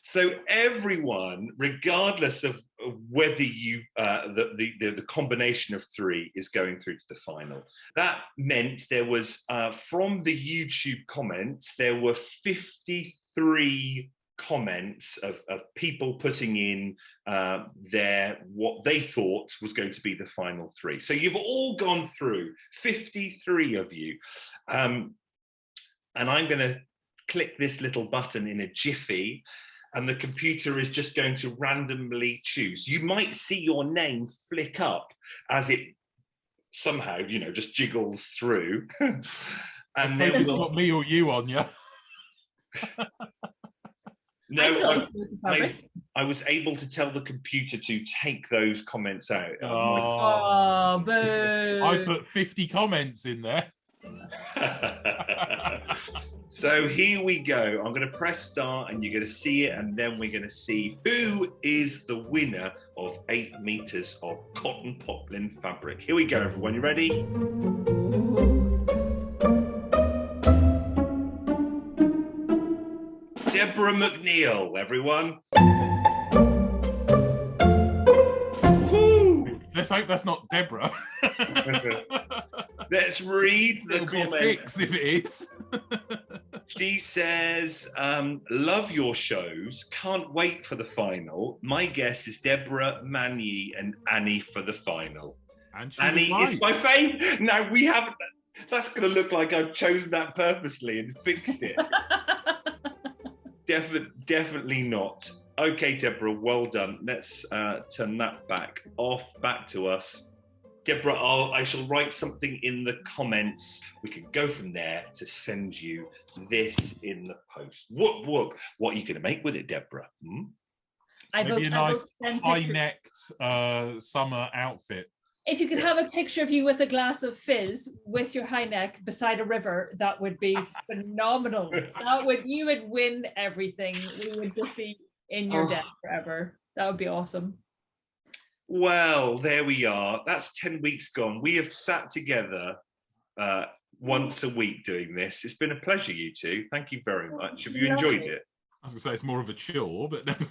So everyone, regardless of whether you the combination of three is going through to the final. That meant there was from the YouTube comments, there were 53 comments of people putting in what they thought was going to be the final three. So you've all gone through, 53 of you, and I'm going to click this little button in a jiffy, and the computer is just going to randomly choose. You might see your name flick up as it somehow, just jiggles through. And then it's not me or you on you. No, I was able to tell the computer to take those comments out. Oh, boo. I put 50 comments in there. So here we go. I'm going to press start and you're going to see it, and then we're going to see who is the winner of 8 meters of cotton poplin fabric. Here we go, everyone. You ready? Deborah McNeil, everyone. Woo! Let's hope that's not Deborah. Let's read the comment. Fix if it is. She says, love your shows. Can't wait for the final. My guess is Deborah, Manny, and Annie for the final. And Annie is my fave. No, we haven't. That's going to look like I've chosen that purposely and fixed it. Definitely not. Okay, Deborah, well done. Let's turn that back to us. Deborah, I shall write something in the comments. We can go from there to send you this in the post. Whoop, whoop. What are you going to make with it, Deborah? Maybe a nice high-necked summer outfit. If you could have a picture of you with a glass of fizz with your high neck beside a river, that would be phenomenal. You would win everything. We would just be in your debt forever. That would be awesome. Well, there we are. That's 10 weeks gone. We have sat together once a week doing this. It's been a pleasure, you two. Thank you very much. Have you enjoyed it? I was going to say it's more of a chore, but never.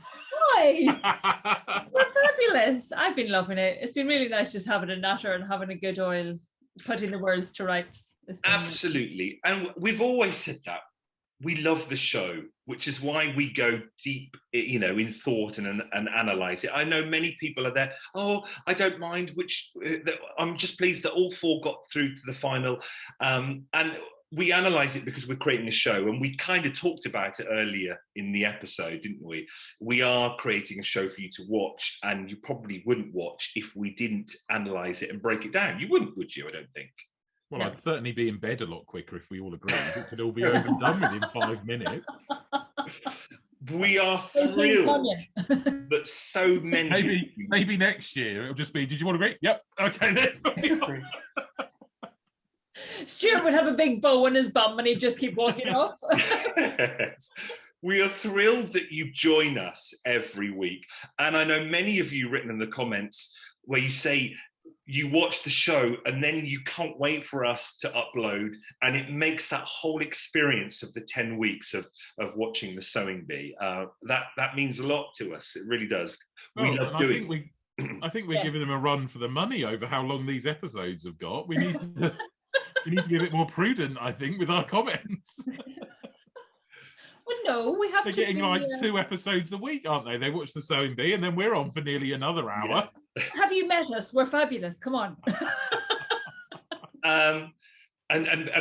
Why? We're fabulous. I've been loving it. It's been really nice just having a natter and having a good oil, putting the words to rights. Absolutely. And we've always said that. We love the show, which is why we go deep, in thought and analyze it. I know many people are there. Oh, I don't mind I'm just pleased that all 4 got through to the final. And we analyze it because we're creating a show, and we kind of talked about it earlier in the episode, didn't we? We are creating a show for you to watch, and you probably wouldn't watch if we didn't analyze it and break it down. You wouldn't, would you? I don't think. Well, no. I'd certainly be in bed a lot quicker if we all agreed. It could all be over and done within 5 minutes. We are thrilled that so many... Maybe next year it'll just be, did you want to agree? Yep. Okay, then. Stuart would have a big bow on his bum and he'd just keep walking off. We are thrilled that you join us every week. And I know many of you written in the comments where you say, you watch the show and then you can't wait for us to upload, and it makes that whole experience of the 10 weeks of watching the Sewing Bee. That means a lot to us. It really does. We love doing it. I think we're giving them a run for the money over how long these episodes have got. We need to be a bit more prudent, I think, with our comments. Well, no, we have They're getting like 2 episodes a week, aren't they? They watch the Sewing Bee and then we're on for nearly another hour. Yeah. Have you met us? We're fabulous. Come on. And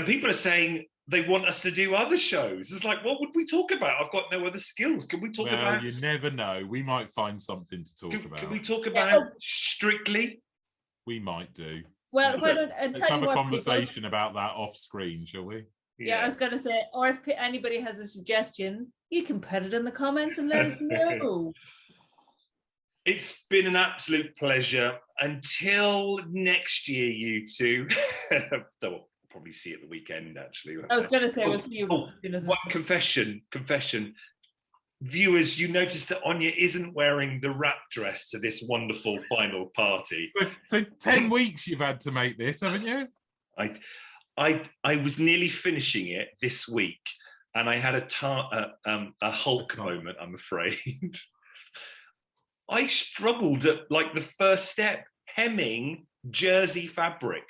people are saying they want us to do other shows. It's like, what would we talk about? I've got no other skills. Can we talk about... You never know. We might find something to talk about. Can we talk about Strictly? We might do. Well, why don't let's have a conversation about that off screen, shall we? Yeah, I was going to say, or if anybody has a suggestion, you can put it in the comments and let us know. It's been an absolute pleasure. Until next year, you two. We'll probably see you at the weekend, actually. I was going to say, we'll see you. One confession. Viewers, you notice that Anya isn't wearing the wrap dress to this wonderful final party. So 10 weeks you've had to make this, haven't you? I was nearly finishing it this week, and I had a Hulk moment, I'm afraid. I struggled at like the first step, hemming jersey fabric.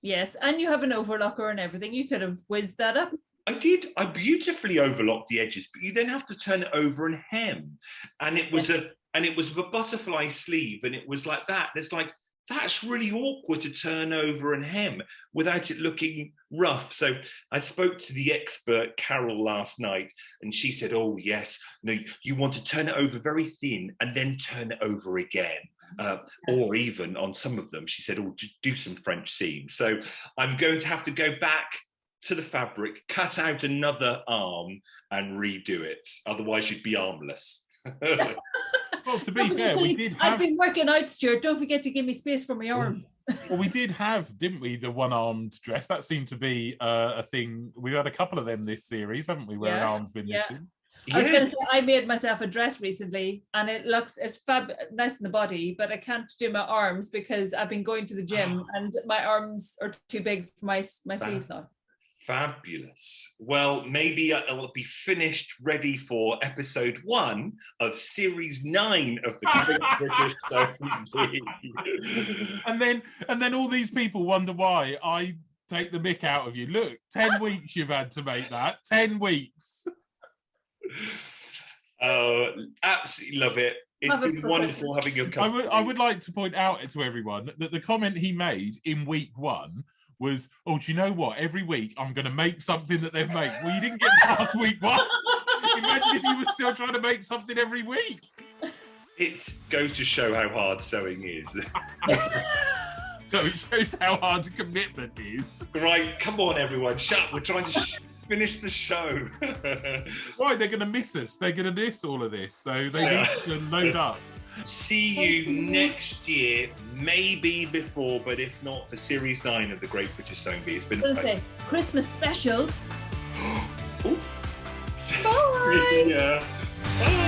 Yes, and you have an overlocker and everything. You could have whizzed that up. I did. I beautifully overlocked the edges, but you then have to turn it over and hem. And it was a butterfly sleeve, and it was like that. And it's like, that's really awkward to turn over and hem without it looking rough. So I spoke to the expert Carol last night, and she said, oh yes, no, you want to turn it over very thin and then turn it over again. Or even on some of them, she said, oh, do some French seams. So I'm going to have to go back to the fabric, cut out another arm and redo it. Otherwise you'd be armless. Well, to be fair, we did have... I've been working out, Stuart. Don't forget to give me space for my arms. Well, we did have, didn't we, the one-armed dress? That seemed to be a thing. We've had a couple of them this series, haven't we, where an arm's been missing? I was going to say, I made myself a dress recently, and it's nice in the body, but I can't do my arms because I've been going to the gym and my arms are too big for my sleeves now. Fabulous. Well, maybe it'll be finished, ready for episode 1 of series 9 of the Great British Sewing Bee. And then all these people wonder why I take the mick out of you. Look, 10 weeks you've had to make that. 10 weeks. Oh, absolutely love it. It's been wonderful having your company. I would like to point out to everyone that the comment he made in week 1 was, oh, do you know what? Every week I'm going to make something that they've made. Well, you didn't get past week 1. Imagine if you were still trying to make something every week. It goes to show how hard sewing is. So it shows how hard commitment is. Right, come on, everyone. Shut up. We're trying to finish the show. Why? They're going to miss us. They're going to miss all of this. So they need to load up. See you next year, maybe before, but if not, for series 9 of the Great British Sewing Bee. It's been a Christmas special. Bye. Bye. Bye.